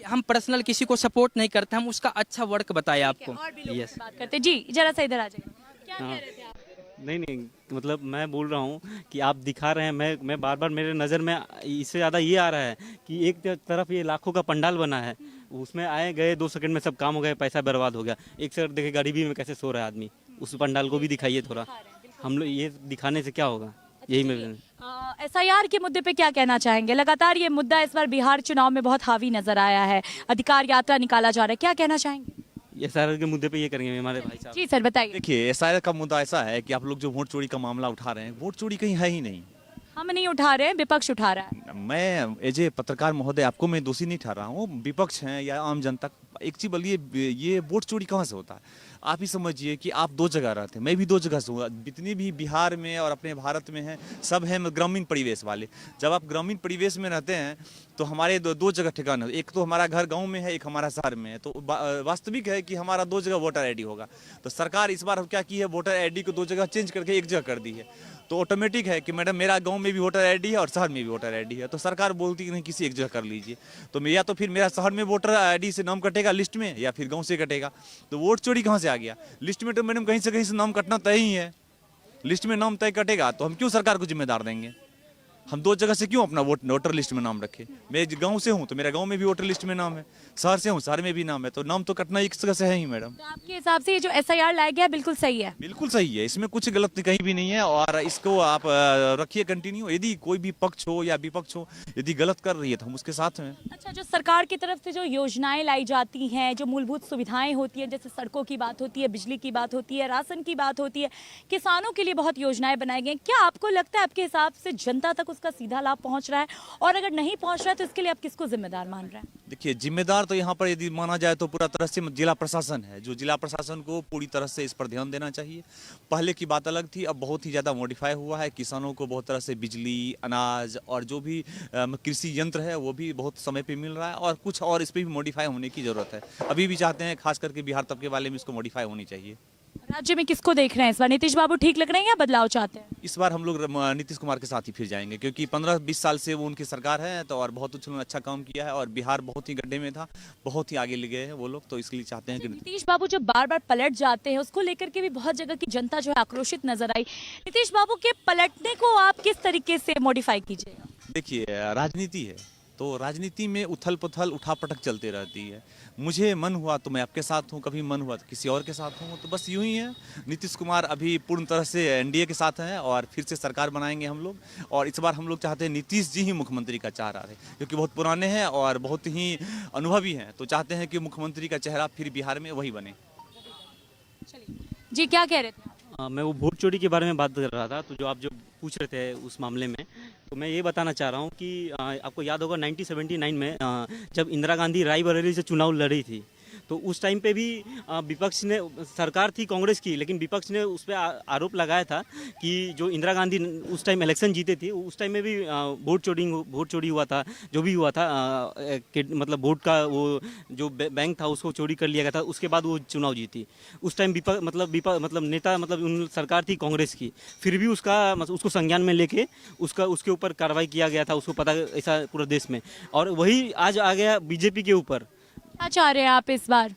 हम पर्सनल किसी को सपोर्ट नहीं करते, हम उसका अच्छा वर्क बताए आपको। यस, बात करते जी, जरा सा इधर आ जाइए। क्या कह रहे थे आप? नहीं मतलब मैं बोल रहा हूँ कि आप दिखा रहे हैं, मैं बार बार मेरे नज़र में इससे ज़्यादा ये आ रहा है कि एक तरफ ये लाखों का पंडाल बना है, उसमें आए गए 2 सेकंड में सब काम हो गया, पैसा बर्बाद हो गया। एक साइड देखिए गरीबी में कैसे सो रहा है आदमी, उस पंडाल को भी दिखाइए थोड़ा। हम लोग ये दिखाने से क्या होगा, यही मैं SIR के मुद्दे पे क्या कहना चाहेंगे? लगातार ये मुद्दा इस बार बिहार चुनाव में बहुत हावी नजर आया है, अधिकार यात्रा निकाला जा रहा है, क्या कहना चाहेंगे? SIR के मुद्दे पे ये करेंगे हमारे भाई साहब। जी सर बताइए। देखिए SIR का मुद्दा ऐसा है कि आप लोग जो वोट चोरी का मामला उठा रहे हैं, वोट चोरी कहीं है ही नहीं। हम नहीं उठा रहे हैं, विपक्ष उठा रहा है। मैं एज ए पत्रकार महोदय आपको मैं दोषी नहीं ठहरा हूँ, विपक्ष हैं या आम जनता। एक चीज बोलिए, ये वोट चोरी कहाँ से होता है? आप ही समझिए कि आप 2 जगह रहते हैं, मैं भी 2 जगह से हूँ। जितनी भी बिहार में और अपने भारत में हैं, सब हैं ग्रामीण परिवेश वाले। जब आप ग्रामीण परिवेश में रहते हैं तो हमारे 2 जगह ठिकाना, एक तो हमारा घर गांव में है, एक हमारा शहर में है। तो वास्तविक है कि हमारा 2 जगह वोटर ID होगा। तो सरकार इस बार क्या की है, वोटर ID को 2 जगह चेंज करके 1 जगह कर दी है। तो ऑटोमेटिक है कि मैडम मेरा गांव में भी वोटर ID है और शहर में भी वोटर ID है। तो सरकार बोलती कि नहीं किसी एक जगह कर लीजिए। तो या तो फिर मेरा शहर में वोटर ID से नाम कटेगा लिस्ट में, या फिर गांव से कटेगा। तो वोट चोरी कहाँ से आ गया? लिस्ट में तो मैडम कहीं से नाम कटना तय ही है। लिस्ट में नाम तय कटेगा तो हम क्यों सरकार को जिम्मेदार देंगे? हम 2 जगह से क्यों अपना वोटर लिस्ट में नाम रखे? मैं गांव से हूँ तो मेरा गांव में भी वोटर लिस्ट में नाम है, शहर से हूँ शहर में भी नाम है। तो नाम तो कटना एक जगह से है ही मैडम। तो आपके हिसाब से ये जो SIR लाया गया बिल्कुल सही है? बिल्कुल सही है, इसमें कुछ गलत कहीं भी नहीं है। और इसको आप रखिए कंटिन्यू। यदि कोई भी पक्ष हो या विपक्ष हो, यदि गलत कर रही है तो हम उसके साथ हैं। अच्छा, जो सरकार की तरफ से जो योजनाएं लाई जाती हैं, जो मूलभूत सुविधाएं होती हैं, जैसे सड़कों की बात होती है, बिजली की बात होती है, राशन की बात होती है, किसानों के लिए बहुत योजनाएं बनाई गई, क्या आपको लगता है आपके हिसाब से जनता तक उसका सीधा लाभ पहुंच रहा है? और अगर नहीं पहुंच रहा है तो इसके लिए आप किसको जिम्मेदार मान रहे हैं? देखिए, जिम्मेदार तो यहाँ पर यदि माना जाए तो पूरा तरह से जिला प्रशासन है। जो जिला प्रशासन को पूरी तरह से इस पर ध्यान देना चाहिए। पहले की बात अलग थी, अब बहुत ही ज़्यादा मॉडिफाई हुआ है। किसानों को बहुत तरह से बिजली, अनाज और जो भी कृषि यंत्र है वो भी बहुत समय पे मिल रहा है। और कुछ और इस पर भी मॉडिफाई होने की ज़रूरत है। अभी भी चाहते हैं, खास करके बिहार तबके वाले में इसको मॉडिफाई होनी चाहिए। राज्य में किसको देख रहे हैं इस बार? नीतीश बाबू ठीक लग रहे हैं या बदलाव चाहते हैं? इस बार हम लोग नीतीश कुमार के साथ ही फिर जाएंगे, क्योंकि 15-20 साल से वो उनकी सरकार है। तो और बहुत उन्होंने अच्छा काम किया है और बिहार बहुत ही गड्ढे में था, बहुत ही आगे ले गए हैं वो लोग। तो इसलिए चाहते हैं कि नीतीश बाबू जब बार बार पलट जाते हैं, उसको लेकर के भी बहुत जगह की जनता जो है आक्रोशित नजर आई। नीतीश बाबू के पलटने को आप किस तरीके से मॉडिफाई कीजिएगा? देखिए, राजनीति है, तो राजनीति में उथल पुथल उठापटक चलते रहती है। मुझे मन हुआ तो मैं आपके साथ हूँ, कभी मन हुआ तो किसी और के साथ हूँ, तो बस यूं ही है। नीतीश कुमार अभी पूर्ण तरह से एनडीए के साथ हैं और फिर से सरकार बनाएंगे हम लोग, और इस बार हम लोग चाहते हैं नीतीश जी ही मुख्यमंत्री का चेहरा रहे, क्योंकि बहुत पुराने हैं और बहुत ही अनुभवी हैं, तो चाहते हैं कि मुख्यमंत्री का चेहरा फिर बिहार में वही बने। जी क्या कह रहे थे? मैं वो वोट चोरी के बारे में बात कर रहा था, तो जो आप जो पूछ रहे थे उस मामले में, तो मैं ये बताना चाह रहा हूँ कि आपको याद होगा 1979 में जब इंदिरा गांधी रायबरेली से चुनाव लड़ी थी, तो उस टाइम पे भी विपक्ष ने, सरकार थी कांग्रेस की, लेकिन विपक्ष ने उस पर आरोप लगाया था कि जो इंदिरा गांधी उस टाइम इलेक्शन जीते थे, उस टाइम में भी वोट चोरी हुआ था, जो भी हुआ था मतलब वोट का वो जो बैंक था उसको चोरी कर लिया गया था, उसके बाद वो चुनाव जीती। उस टाइम मतलब नेता उन सरकार थी कांग्रेस की, फिर भी उसको संज्ञान में लेके उसके ऊपर कार्रवाई किया गया था, उसको पता ऐसा पूरे देश में, और वही आज आ गया बीजेपी के ऊपर। क्या चाह रहे हैं आप इस बार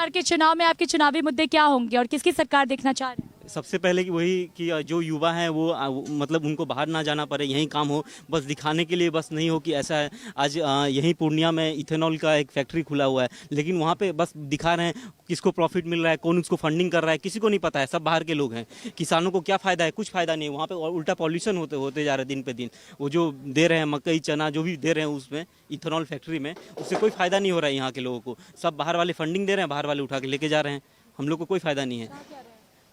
के चुनाव में? आपके चुनावी मुद्दे क्या होंगे और किसकी सरकार देखना चाह रहे हैं? सबसे पहले कि वही कि जो युवा हैं वो मतलब उनको बाहर ना जाना पड़े, यहीं काम हो, बस दिखाने के लिए बस नहीं हो कि ऐसा है। आज यहीं पूर्णिया में इथेनॉल का एक फैक्ट्री खुला हुआ है, लेकिन वहाँ पे बस दिखा रहे हैं किसको प्रॉफिट मिल रहा है, कौन उसको फंडिंग कर रहा है, किसी को नहीं पता है, सब बाहर के लोग हैं। किसानों को क्या फ़ायदा है? कुछ फ़ायदा नहीं है वहाँ पे, और उल्टा पॉल्यूशन होते जा रहा है दिन पे दिन। वो जो दे रहे हैं मकई चना जो भी दे रहे हैं उसमें इथेनॉल फैक्ट्री में, उससे कोई फ़ायदा नहीं हो रहा है यहाँ के लोगों को। सब बाहर वाले फंडिंग दे रहे हैं, बाहर वाले उठा के लेके जा रहे हैं, हम लोग को कोई फ़ायदा नहीं है।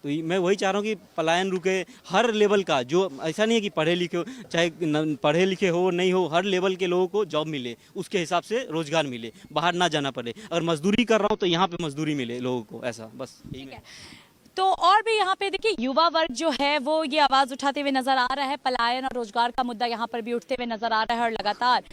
तो मैं वही चाह रहा हूँ कि पलायन रुके, हर लेवल का, जो ऐसा नहीं है कि पढ़े लिखे हो, चाहे पढ़े लिखे हो नहीं हो, हर लेवल के लोगों को जॉब मिले, उसके हिसाब से रोजगार मिले, बाहर ना जाना पड़े। अगर मजदूरी कर रहा हूँ तो यहाँ पे मजदूरी मिले लोगों को, ऐसा बस यही। तो और भी यहाँ पे देखिए युवा वर्ग जो है वो ये आवाज उठाते हुए नजर आ रहा है, पलायन और रोजगार का मुद्दा यहाँ पर भी उठते हुए नजर आ रहा है, और लगातार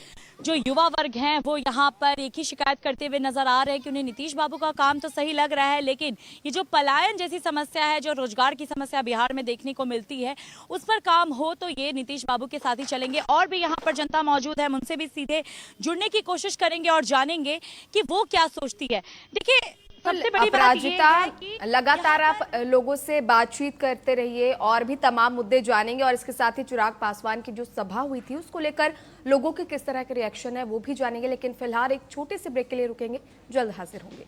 जो युवा वर्ग हैं वो यहाँ पर एक ही शिकायत करते हुए नजर आ रहे हैं कि उन्हें नीतीश बाबू का काम तो सही लग रहा है, लेकिन ये जो पलायन जैसी समस्या है, जो रोजगार की समस्या बिहार में देखने को मिलती है, उस पर काम हो तो ये नीतीश बाबू के साथ ही चलेंगे। और भी यहाँ पर जनता मौजूद है, हम उनसे भी सीधे जुड़ने की कोशिश करेंगे और जानेंगे कि वो क्या सोचती है। देखिए सबसे बड़ी बात ये है कि लगातार आप लोगों से बातचीत करते रहिए और भी तमाम मुद्दे जानेंगे, और इसके साथ ही चिराग पासवान की जो सभा हुई थी उसको लेकर लोगों के किस तरह के रिएक्शन है वो भी जानेंगे। लेकिन फिलहाल एक छोटे से ब्रेक के लिए रुकेंगे, जल्द हाजिर होंगे।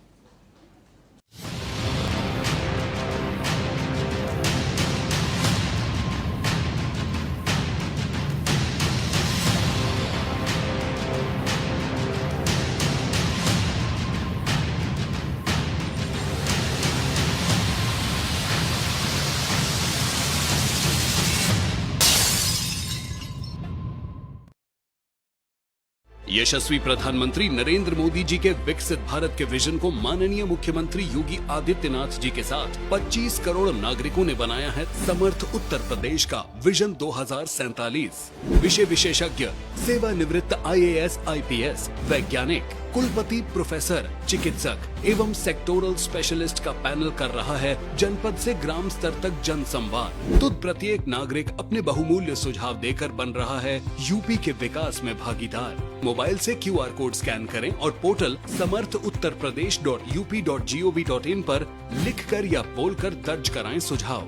यशस्वी प्रधानमंत्री नरेंद्र मोदी जी के विकसित भारत के विजन को माननीय मुख्यमंत्री योगी आदित्यनाथ जी के साथ 25 करोड़ नागरिकों ने बनाया है समर्थ उत्तर प्रदेश का विजन 2047। विषय विशेषज्ञ, सेवानिवृत्त IAS IPS वैज्ञानिक, कुलपति, प्रोफेसर, चिकित्सक एवं सेक्टोरल स्पेशलिस्ट का पैनल कर रहा है जनपद से ग्राम स्तर तक जन संवाद। तो प्रत्येक नागरिक अपने बहुमूल्य सुझाव देकर बन रहा है यूपी के विकास में भागीदार। मोबाइल से QR कोड स्कैन करें और पोर्टल samarthuttarpradesh.up.gov.in पर लिखकर या बोलकर दर्ज कराएं सुझाव।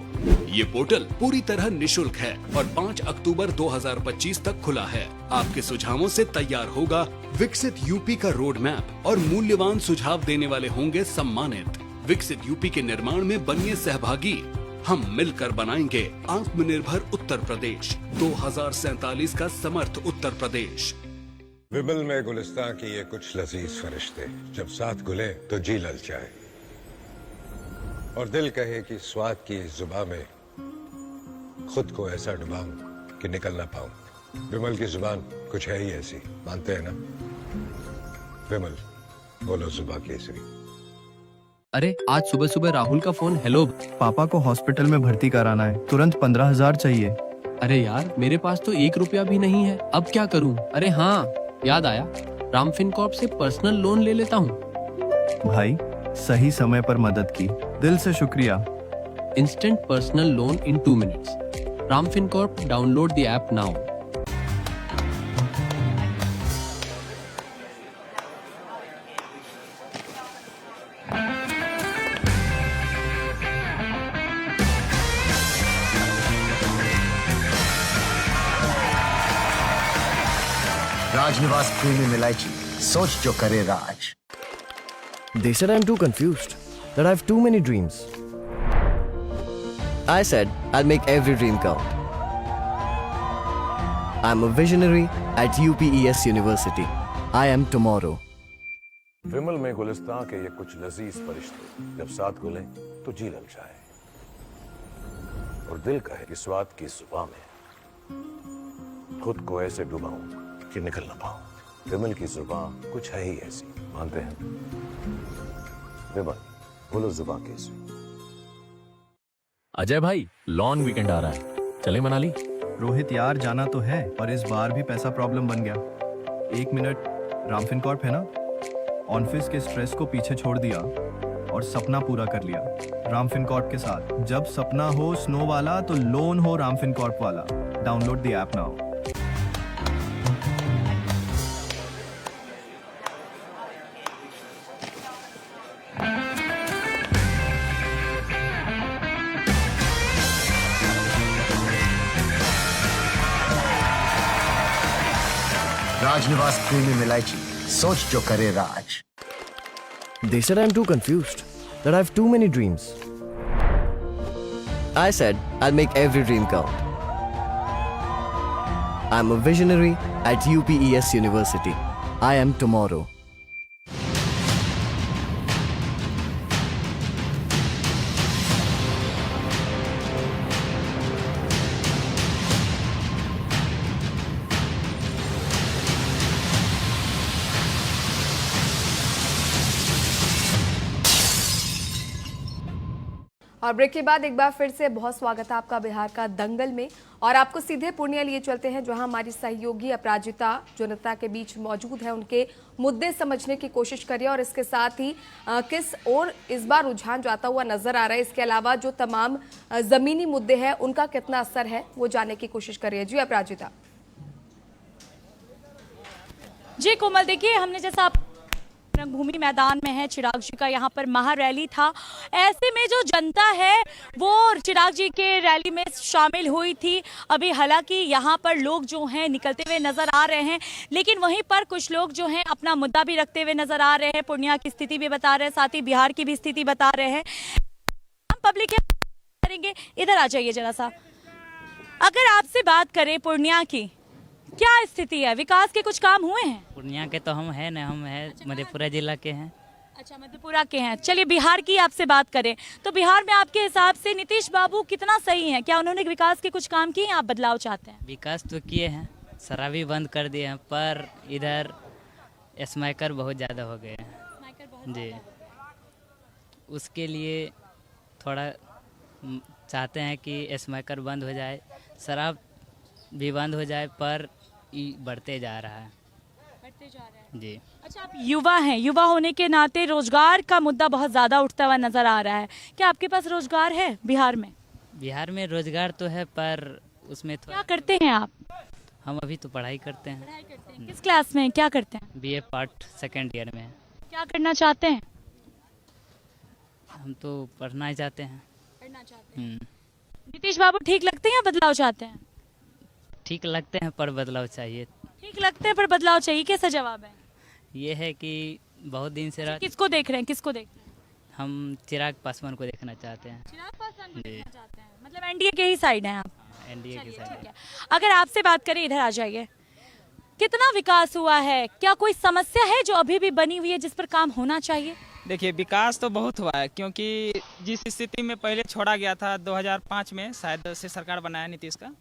ये पोर्टल पूरी तरह निशुल्क है और 5 अक्टूबर 2025 तक खुला है। आपके सुझावों से तैयार होगा विकसित यूपी का रोड मैप और मूल्यवान सुझाव देने वाले होंगे सम्मानित। विकसित यूपी के निर्माण में बनिए सहभागी। हम मिलकर बनाएंगे आत्मनिर्भर उत्तर प्रदेश 2047 का समर्थ उत्तर प्रदेश। विमल में गुलिस्तां की ये कुछ लजीज फरिश्ते जब साथ घुले तो जी ललचाए और दिल कहे कि स्वाद की इस जुबान में खुद को ऐसा डुबाऊं कि निकल ना पाऊं। विमल की जुबान कुछ है ही ऐसी, मानते हैं ना? विमल, बोलो जुबान केसरी। अरे आज सुबह सुबह राहुल का फोन। हेलो पापा को हॉस्पिटल में भर्ती कराना है, तुरंत 15,000 चाहिए। अरे यार मेरे पास तो 1 रुपया भी नहीं है, अब क्या करूं? अरे हाँ याद आया, रामफिन कॉर्प से पर्सनल लोन ले लेता हूँ। भाई सही समय पर मदद की, दिल से शुक्रिया। Instant personal loan in 2 minutes. Ramfin corp, download the app now. Rajnivas premium इलायची, सोच जो करे राज। They said I'm too confused, that I have too many dreams. I said I'll make every dream count. I'm a visionary at UPES University. I am tomorrow. विमल में गुलिस्तां के ये कुछ लजीज फरिश्ते जब साथ घुले तो जी लग जाए और दिल कहे कि स्वाद की जुबान में खुद को ऐसे डुबाऊं कि निकल ना पाऊं। विमल की जुबान कुछ है ही ऐसी, मानते हैं? विमल, बोलो जुबान कैसी? अजय भाई, लॉन्ग वीकेंड आ रहा है, चले मनाली? रोहित यार, जाना तो है, पर इस बार भी पैसा प्रॉब्लम बन गया। 1 मिनट, रामफिन कॉर्प है ना, ऑफिस के स्ट्रेस को पीछे छोड़ दिया और सपना पूरा कर लिया रामफिन कॉर्प के साथ। जब सपना हो स्नो वाला तो लोन हो रामफिन कॉर्प वाला। Download the app now. Rajnivas premium इलायची, सोच जो करे राज। They said I'm too confused, that I have too many dreams. I said I'll make every dream count. I'm a visionary at UPES University. I am tomorrow. और break के बाद एक बार फिर से बहुत स्वागत है आपका बिहार का दंगल में। और आपको सीधे पूर्णिया लिए चलते हैं, जहां हमारी सहयोगी अपराजिता जनता के बीच मौजूद है, उनके मुद्दे समझने की कोशिश करिए और इसके साथ ही किस ओर इस बार रुझान जाता हुआ नजर आ रहा है, इसके अलावा जो तमाम जमीनी मुद्दे हैं उनका कितना असर है वो जानने की कोशिश करिए। जी अपराजिता। जी कोमल, देखिए हमने जैसा आप रंगभूमि मैदान में है, चिराग जी का यहाँ पर महारैली था। ऐसे में जो जनता है वो चिराग जी के रैली में शामिल हुई थी। अभी हालांकि यहाँ पर लोग जो हैं निकलते हुए नजर आ रहे हैं, लेकिन वहीं पर कुछ लोग जो हैं अपना मुद्दा भी रखते हुए नजर आ रहे हैं, पूर्णिया की स्थिति भी बता रहे हैं, साथ ही बिहार की भी स्थिति बता रहे हैं। हम पब्लिक करेंगे, इधर आ जाइए जरा सा। अगर आपसे बात करें पूर्णिया की, क्या स्थिति है? विकास के कुछ काम हुए हैं? पूर्णिया के तो हम है ना, हम है मधेपुरा जिला के हैं। अच्छा, मधेपुरा के हैं। चलिए बिहार की आपसे बात करें तो बिहार में आपके हिसाब से नीतीश बाबू कितना सही हैं? क्या उन्होंने विकास के कुछ काम किए हैं? आप बदलाव चाहते हैं? विकास तो किए हैं, शराबी बंद कर दिए हैं, पर इधर स्मैकर बहुत ज़्यादा हो गए हैं जी। उसके लिए थोड़ा चाहते हैं कि स्मैकर बंद हो जाए, शराब भी बंद हो जाए, पर बढ़ते जा रहा है जी। अच्छा, आप युवा हैं, युवा होने के नाते रोजगार का मुद्दा बहुत ज़्यादा उठता हुआ नजर आ रहा है। क्या आपके पास रोजगार है बिहार में? बिहार में रोजगार तो है, पर उसमें क्या करते हैं आप? हम अभी तो पढ़ाई करते हैं। किस क्लास में क्या करते हैं? BA पार्ट 2nd ईयर में। क्या करना चाहते हैं? हम तो पढ़ना ही चाहते हैं। नीतीश बाबू ठीक लगते हैं या बदलाव चाहते हैं? ठीक लगते हैं, पर बदलाव चाहिए। ठीक लगते हैं पर बदलाव चाहिए, कैसा जवाब है? ये है कि बहुत दिन से किसको देख रहे हैं? किसको देख रहे हैं? हम चिराग पासवान को देखना चाहते हैं। चिराग पासवान को देखना चाहते हैं, मतलब एनडीए के ही साइड हैं आप? एनडीए की साइड। अगर आपसे बात करें, इधर आ जाइए, कितना विकास हुआ है? क्या कोई समस्या है जो अभी भी बनी हुई है जिस पर काम होना चाहिए? देखिए, विकास तो बहुत हुआ है, क्योंकि जिस स्थिति में पहले छोड़ा गया था 2005 में शायद से सरकार बनाया नीतीश का,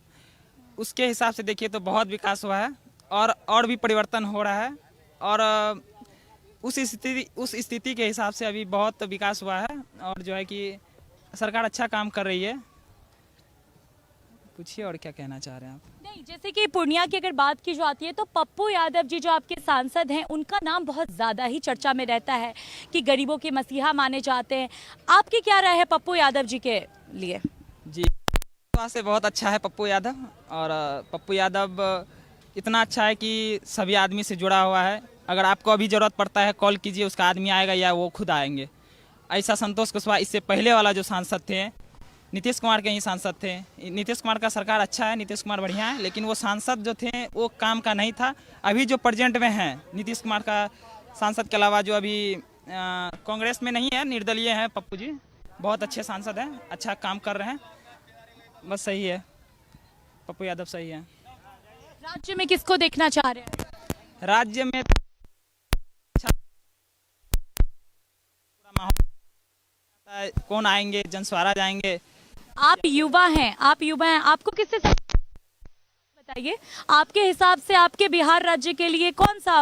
उसके हिसाब से देखिए तो बहुत विकास हुआ है और भी परिवर्तन हो रहा है। और उस स्थिति के हिसाब से अभी बहुत विकास हुआ है और जो है कि सरकार अच्छा काम कर रही है। पूछिए और क्या कहना चाह रहे हैं आप? नहीं, जैसे कि पूर्णिया की अगर बात की जाती है तो पप्पू यादव जी जो आपके सांसद हैं, उनका नाम बहुत ज़्यादा ही चर्चा में रहता है कि गरीबों के मसीहा माने जाते हैं। आपकी क्या राय है पप्पू यादव जी के लिए? जी, से बहुत अच्छा है पप्पू यादव, और पप्पू यादव इतना अच्छा है कि सभी आदमी से जुड़ा हुआ है। अगर आपको अभी ज़रूरत पड़ता है कॉल कीजिए, उसका आदमी आएगा या वो खुद आएंगे। ऐसा संतोष कुशवाहा इससे पहले वाला जो सांसद थे नीतीश कुमार के ही सांसद थे। नीतीश कुमार का सरकार अच्छा है, नीतीश कुमार बढ़िया है, लेकिन वो सांसद जो थे वो काम का नहीं था। अभी जो प्रेजेंट में है नीतीश कुमार का सांसद के अलावा जो अभी कांग्रेस में नहीं है, निर्दलीय है पप्पू जी, बहुत अच्छे सांसद हैं, अच्छा काम कर रहे हैं, बस सही है, पप्पू यादव सही है। राज्य में किसको देखना चाह रहे हैं? राज्य में अच्छा पूरा माहौल, कौन आएंगे, जनस्वराज आएंगे। आप युवा हैं, आपको किससे बताइए, आपके हिसाब से आपके बिहार राज्य के लिए कौन सा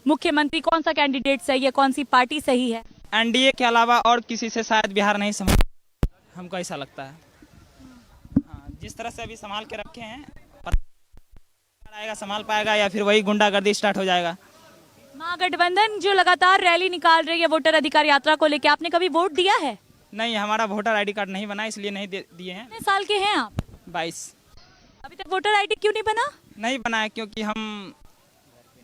मुख्यमंत्री, कौन सा कैंडिडेट सही है, कौन सी पार्टी सही है? एनडीए के अलावा और किसी से शायद बिहार नहीं संभाल, हमको ऐसा लगता है। हाँ, जिस तरह से अभी संभाल के रखे हैं, आएगा संभाल पाएगा या फिर वही गुंडागर्दी स्टार्ट हो जाएगा। महागठबंधन जो लगातार रैली निकाल रही है वोटर अधिकार यात्रा को लेकर, आपने कभी वोट दिया है? नहीं, हमारा वोटर आईडी कार्ड नहीं बना, इसलिए नहीं दिए हैं। कितने साल के हैं आप? 22। अभी तक वोटर आईडी क्यों नहीं बना? नहीं बना है क्योंकि हम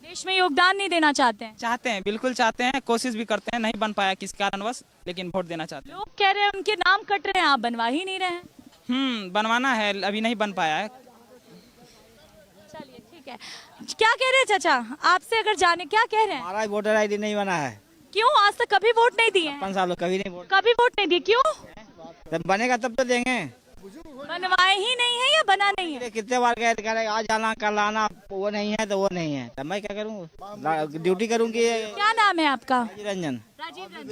देश में योगदान नहीं देना चाहते हैं। चाहते हैं, बिल्कुल चाहते हैं, कोशिश भी करते हैं, नहीं बन पाया किस कारणवश, लेकिन वोट देना चाहते हैं। लोग कह रहे हैं उनके नाम कट रहे हैं, आप बनवा ही नहीं रहे हैं। बनवाना है, अभी नहीं बन पाया है। चलिए ठीक है, क्या कह रहे हैं चाचा, आपसे अगर जाने, क्या कह रहे हैं? हमारा वोटर आईडी नहीं बना है। क्यों, आज तक कभी वोट नहीं दिए? 5 सालों कभी वोट नहीं दिए, क्यों? जब बनेगा तब तो देंगे। बनवाए ही नहीं है या बना नहीं है? कितने बार कह आज आना कल आना, वो नहीं है तो वो नहीं है, तब मैं क्या करूँ, ड्यूटी करूँगी। क्या नाम है आपका? रंजन।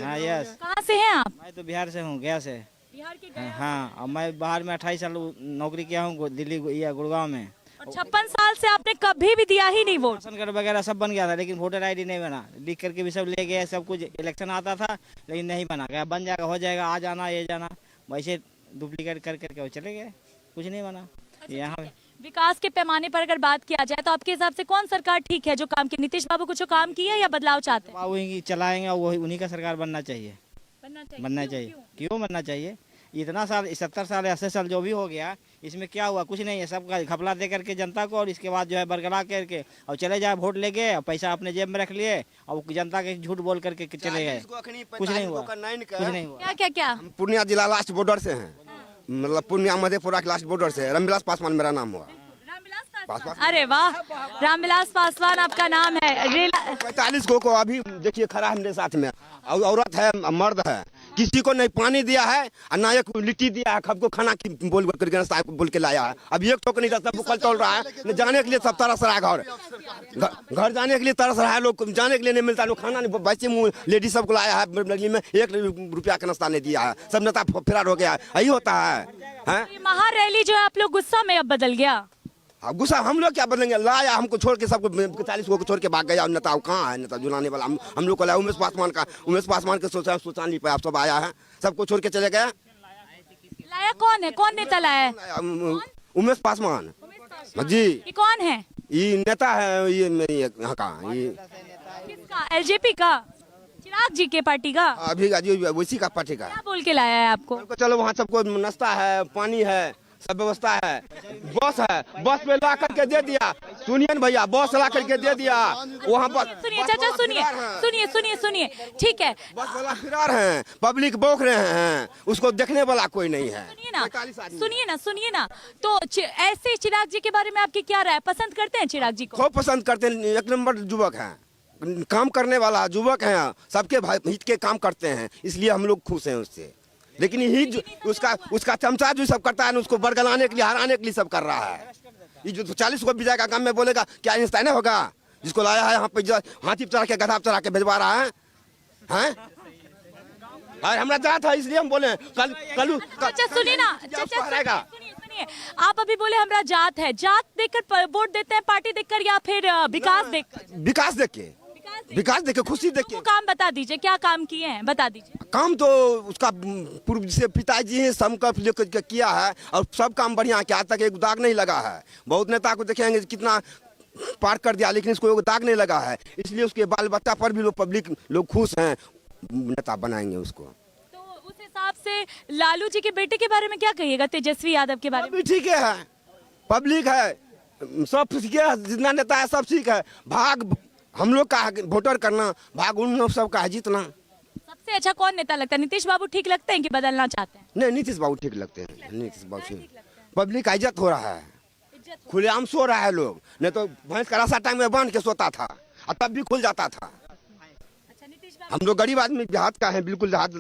हाँ यस। कहाँ से हैं आप? मैं तो बिहार से हूँ, गया से। बिहार के? हाँ, और मैं बाहर में 28 साल नौकरी किया हूँ, दिल्ली या गुड़गांव में। 56 साल से आपने कभी भी दिया ही नहीं वोट? राशन कार्ड वगैरह सब बन गया था, लेकिन वोटर आईडी नहीं बना। लिख करके भी सब ले गए, सब कुछ इलेक्शन आता था, लेकिन नहीं बना। क्या बन जाएगा, हो जाएगा, आ जाना ये जाना, वैसे डुप्लीकेट कर करके वो चले गए, कुछ नहीं बना। यहाँ विकास के पैमाने पर अगर बात किया जाए तो आपके हिसाब से कौन सरकार ठीक है जो काम की? नीतीश बाबू कुछ काम किया या बदलाव चाहते हैं? वही चलाएंगे और वही उन्हीं का सरकार बनना चाहिए। बनना चाहिए। क्यों बनना चाहिए? इतना साल, 70 साल 80 साल जो भी हो गया, इसमें क्या हुआ? कुछ नहीं है, सबका घपला दे करके जनता को, और इसके बाद जो है बरगला करके और चले जाए, वोट लेके और पैसा अपने जेब में रख लिए और जनता के झूठ बोल करके चले गए, कुछ नहीं हुआ, कुछ नहीं हुआ। क्या पूर्णिया जिला लास्ट बॉर्डर से है, मतलब पूर्णिया मधेपुरा के लास्ट बॉर्डर से। रामविलास पासवान मेरा नाम हुआ। अरे वाह, रामविलास पासवान आपका नाम है। 45 को अभी देखिए खड़ा है मेरे साथ में, औरत है, मर्द है, किसी को नहीं पानी दिया है और ना एक लिट्टी दिया है, सबको खाना की बोल करके बोल के लाया है। अभी एक टोकन नहीं था, सब कल तोड़ रहा है, जाने के लिए सब तरस रहा है, घर जाने के लिए तरस रहा है, लोग जाने के लिए नहीं मिलता, लोग खाना नहीं, बच्चे मुँह लेडीज सबको लाया है, बगली में 1 रुपया का नाश्ता नहीं दिया है, सब नेता फरार हो गया है। यही होता है। महारैली जो है आप लोग गुस्सा में अब बदल गया? गुस्सा हम लोग क्या बदलेंगे? लाया हमको छोड़ के, सबको 40 को छोड़ के भाग गया। नेता कहाँ है? नेता जुलाने वाला हम लोग को लाया उमेश पासवान के सोचा नहीं पाया, आप सब आया है, सबको छोड़ के चले गए। लाया कौन है? कौन नेता लाया है? उमेश पासवान जी। ये कौन है? ये नेता है, ये यहाँ का, ये किसका? एलजेपी का? चिराग जी के पार्टी का? अभी का जी, उसी का पार्टी का। क्या बोल के लाया है आपको? चलो वहाँ सबको नाश्ता है, पानी है, सब व्यवस्था है, बस है, बस पे ला करके दे दिया। सुनिए न भैया, बस ला करके दे दिया वहाँ पर। सुनिए चाचा, सुनिए, ठीक है, बस वाला फिरार हैं, पब्लिक बौख रहे हैं, उसको देखने वाला कोई नहीं है। सुनिए ना, तो ऐसे चिराग जी के बारे में आपकी क्या राय? पसंद करते हैं चिराग जी को? खूब पसंद करते हैं, 1 नंबर युवक है, काम करने वाला युवक है, सबके हित के काम करते हैं, इसलिए हम लोग खुश हैं उससे। लेकिन ही उसका चमचा जो सब करता है, उसको बरगलाने के लिए, हराने के लिए सब कर रहा है। ये जो 40 को भी जाएगा काम में बोलेगा, क्या इंसान होगा? जिसको लाया है यहाँ पे, हाथी चढ़ा के, गधा चढ़ा के भिजवा रहा है, हैं? और हमारा जात है, इसलिए हम बोले कल सुनिए ना, सुनिए, आप अभी बोले हमारा जात है, जात देखकर वोट देते हैं, पार्टी देखकर या फिर विकास देखकर? विकास देख के, खुशी देख के। काम बता दीजिए, क्या काम किए हैं, बता दीजिए। काम तो उसका पूर्व से पिताजी ही संकल्प लेकर किया है, और सब काम बढ़िया किया, आज तक एक दाग नहीं लगा है। बहुत नेता को देखेंगे कितना पार कर दिया, लेकिन इसको एक दाग नहीं लगा है, इसलिए उसके बाल बच्चा पर भी लोग, पब्लिक लोग खुश हैं, नेता बनाएंगे उसको। तो उस हिसाब से लालू जी के बेटे के बारे में क्या कहिएगा, तेजस्वी यादव के बारे में? ठीक है, पब्लिक है, सब ठीक है, जितना नेता है सब ठीक है। भाग हम लोग का वोटर करना, भाग उन लोग सबका है जीतना। सबसे अच्छा कौन नेता लगता है? नीतीश बाबू ठीक लगते हैं कि बदलना चाहते हैं? नहीं, नीतीश बाबू ठीक लगते हैं। नीतीश बाबू से पब्लिक का इज्जत हो रहा है, खुलेआम सो रहा है लोग, नहीं तो भैंस का रास्ता टाइम में बांध के सोता था और तब भी खुल जाता था। हम लोग गरीब आदमी देहात का है, बिल्कुल देहात,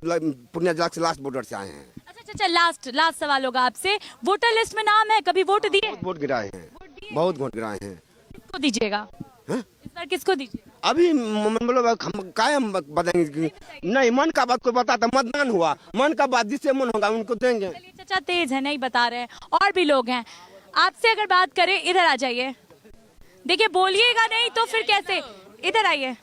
पूर्णिया जिला से लास्ट बॉर्डर से आए हैं। अच्छा, लास्ट सवाल होगा आपसे, वोटर लिस्ट में नाम है, कभी वोट दिए? वोट गिराए हैं, बहुत वोट गिराए हैं। किसको दीजिएगा इस बार, किसको दीजिएगा? अभी मतलब हम कायम बताएंगे नहीं, मन का बात कोई बताता, मतदान हुआ, मन का बात जिससे मन होगा उनको देंगे। चाचा तेज है, नहीं बता रहे हैं, और भी लोग हैं। आपसे अगर बात करें, इधर आ जाइए। देखिए, बोलिएगा नहीं तो फिर कैसे, इधर आइए।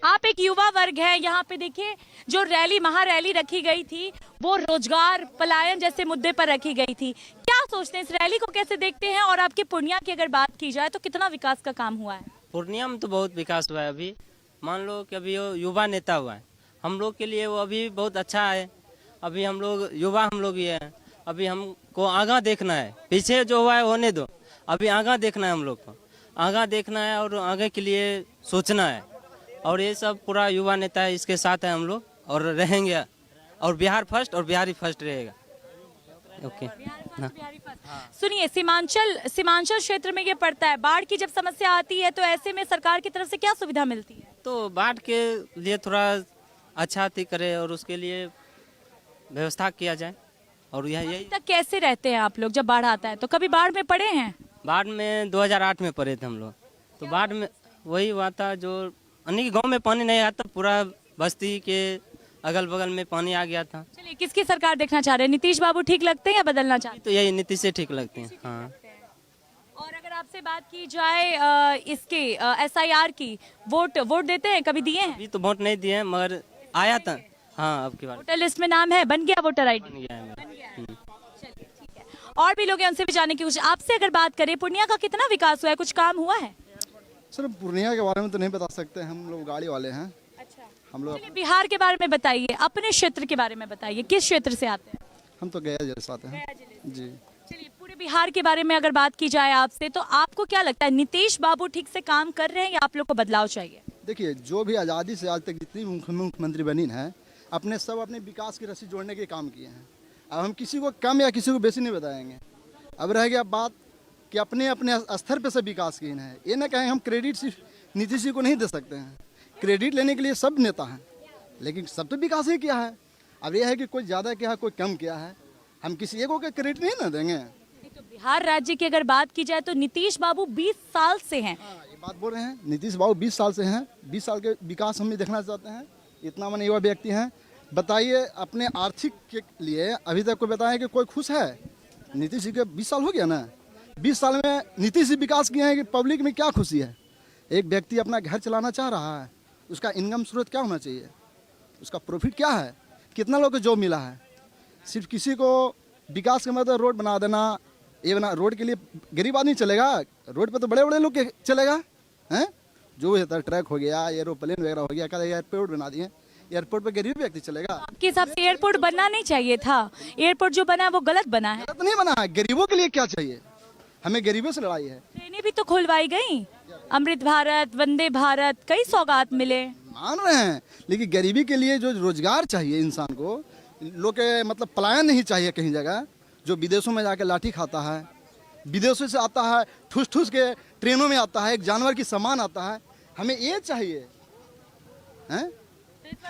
आप एक युवा वर्ग है, यहाँ पे देखिए जो रैली, महारैली रखी गई थी वो रोजगार, पलायन जैसे मुद्दे पर रखी गई थी। क्या सोचते हैं, इस रैली को कैसे देखते हैं? और आपके पूर्णिया की अगर बात की जाए तो कितना विकास का काम हुआ है? पूर्णिया में तो बहुत विकास हुआ है। अभी मान लो कि अभी वो युवा नेता हुआ है, हम लोग के लिए वो अभी बहुत अच्छा है। अभी हम लोग युवा, हम लोग ये हैं, अभी हमको आगा देखना है, पीछे जो हुआ है होने दो, अभी आगा देखना है, हम लोग को आगा देखना है और आगे के लिए सोचना है। और ये सब पूरा युवा नेता है, इसके साथ है हम लोग और रहेंगे, और बिहार फर्स्ट और बिहारी फर्स्ट रहेगा। ओके। सुनिए, सीमांचल क्षेत्र में ये पड़ता है, बाढ़ की जब समस्या आती है तो ऐसे में सरकार की तरफ से क्या सुविधा मिलती है? तो बाढ़ के लिए थोड़ा अच्छा थी करे और उसके लिए व्यवस्था किया जाए। और यही तक कैसे रहते हैं आप लोग जब बाढ़ आता है? तो कभी बाढ़ में पड़े हैं? बाढ़ में 2008 में पड़े थे हम लोग। तो बाढ़ में वही हुआ था, जो अनेक गांव में पानी नहीं आता, पूरा बस्ती के अगल बगल में पानी आ गया था। चलिए, किसकी सरकार देखना चाह रहे हैं? नीतीश बाबू ठीक लगते हैं या बदलना चाहते हैं? तो यही नीतीश से ठीक लगते हैं। हाँ। और अगर आपसे बात की जाए इसके SIR की, वोट देते हैं, कभी दिए हैं? अभी तो वोट नहीं दिए, मगर आया था। हाँ, अब की बार वोटर लिस्ट में नाम है, बन गया वोटर ID? बन गया है। और भी लोग हैं, उनसे भी जानने की कोशिश। आपसे अगर बात करें, पूर्णिया का कितना विकास हुआ है, कुछ काम हुआ है? सर, पूर्णिया के बारे में तो नहीं बता सकते, हम लोग गाड़ी वाले हैं। अच्छा, हम लोग बिहार के बारे में बताइए, अपने क्षेत्र के बारे में बताइए, किस क्षेत्र से आते हैं? हम तो गया जिले से आते हैं जी। चलिए, पूरे बिहार के बारे में अगर बात की जाए आपसे, तो आपको क्या लगता है, नीतीश बाबू ठीक से काम कर रहे हैं या आप लोग को बदलाव चाहिए? देखिए, जो भी आज़ादी से आज तक जितनी मुख्यमंत्री बनी है, अपने विकास की रस्सी जोड़ने के काम किए हैं। अब हम किसी को कम या किसी को बेसी नहीं बताएंगे। अब रह गया बात कि अपने अपने स्तर पे से विकास किए हैं। ये ना कहें हम क्रेडिट सिर्फ नीतीश जी को नहीं दे सकते हैं, क्रेडिट लेने के लिए सब नेता हैं, लेकिन सब तो विकास ही किया है। अब ये है कि कोई ज़्यादा किया है, कोई कम किया है, हम किसी एक को क्रेडिट नहीं ना देंगे। तो बिहार राज्य की अगर बात की जाए तो नीतीश बाबू 20 साल से हैं। ये बात बोल रहे हैं, नीतीश बाबू 20 साल से हैं, 20 साल के विकास हम भी देखना चाहते हैं। इतना मन युवा व्यक्ति हैं, बताइए अपने आर्थिक के लिए अभी तक कोई बताया कि कोई खुश है? नीतीश जी के 20 साल हो गया ना, 20 साल में नीतीश जी विकास किए हैं कि पब्लिक में क्या खुशी है? एक व्यक्ति अपना घर चलाना चाह रहा है, उसका इनकम स्रोत क्या होना चाहिए, उसका प्रॉफिट क्या है, कितना लोग को जॉब मिला है? सिर्फ किसी को विकास के मतलब रोड बना देना, ये बना, रोड के लिए गरीब आदमी चलेगा? रोड पे तो बड़े बड़े लोग के चलेगा हैं? जो है ट्रक हो गया, एरोप्लेन वगैरह हो गया, क्या एयरपोर्ट बना दिए, एयरपोर्ट पे गरीब व्यक्ति चलेगा? आपके हिसाब से एयरपोर्ट बनना नहीं चाहिए था? एयरपोर्ट जो बना है वो गलत बना है। गलत नहीं बना है, गरीबों के लिए क्या चाहिए? हमें गरीबों से लड़ाई है। ट्रेनें भी तो खुलवाई गई, अमृत भारत, वंदे भारत, कई सौगात मिले। मान रहे हैं, लेकिन गरीबी के लिए जो रोजगार चाहिए इंसान को, लोग के मतलब पलायन नहीं चाहिए कहीं जगह। जो विदेशों में जाके लाठी खाता है, विदेशों से आता है, ठूस ठूस के ट्रेनों में आता है, एक जानवर की सामान आता है, हमें ये चाहिए हैं?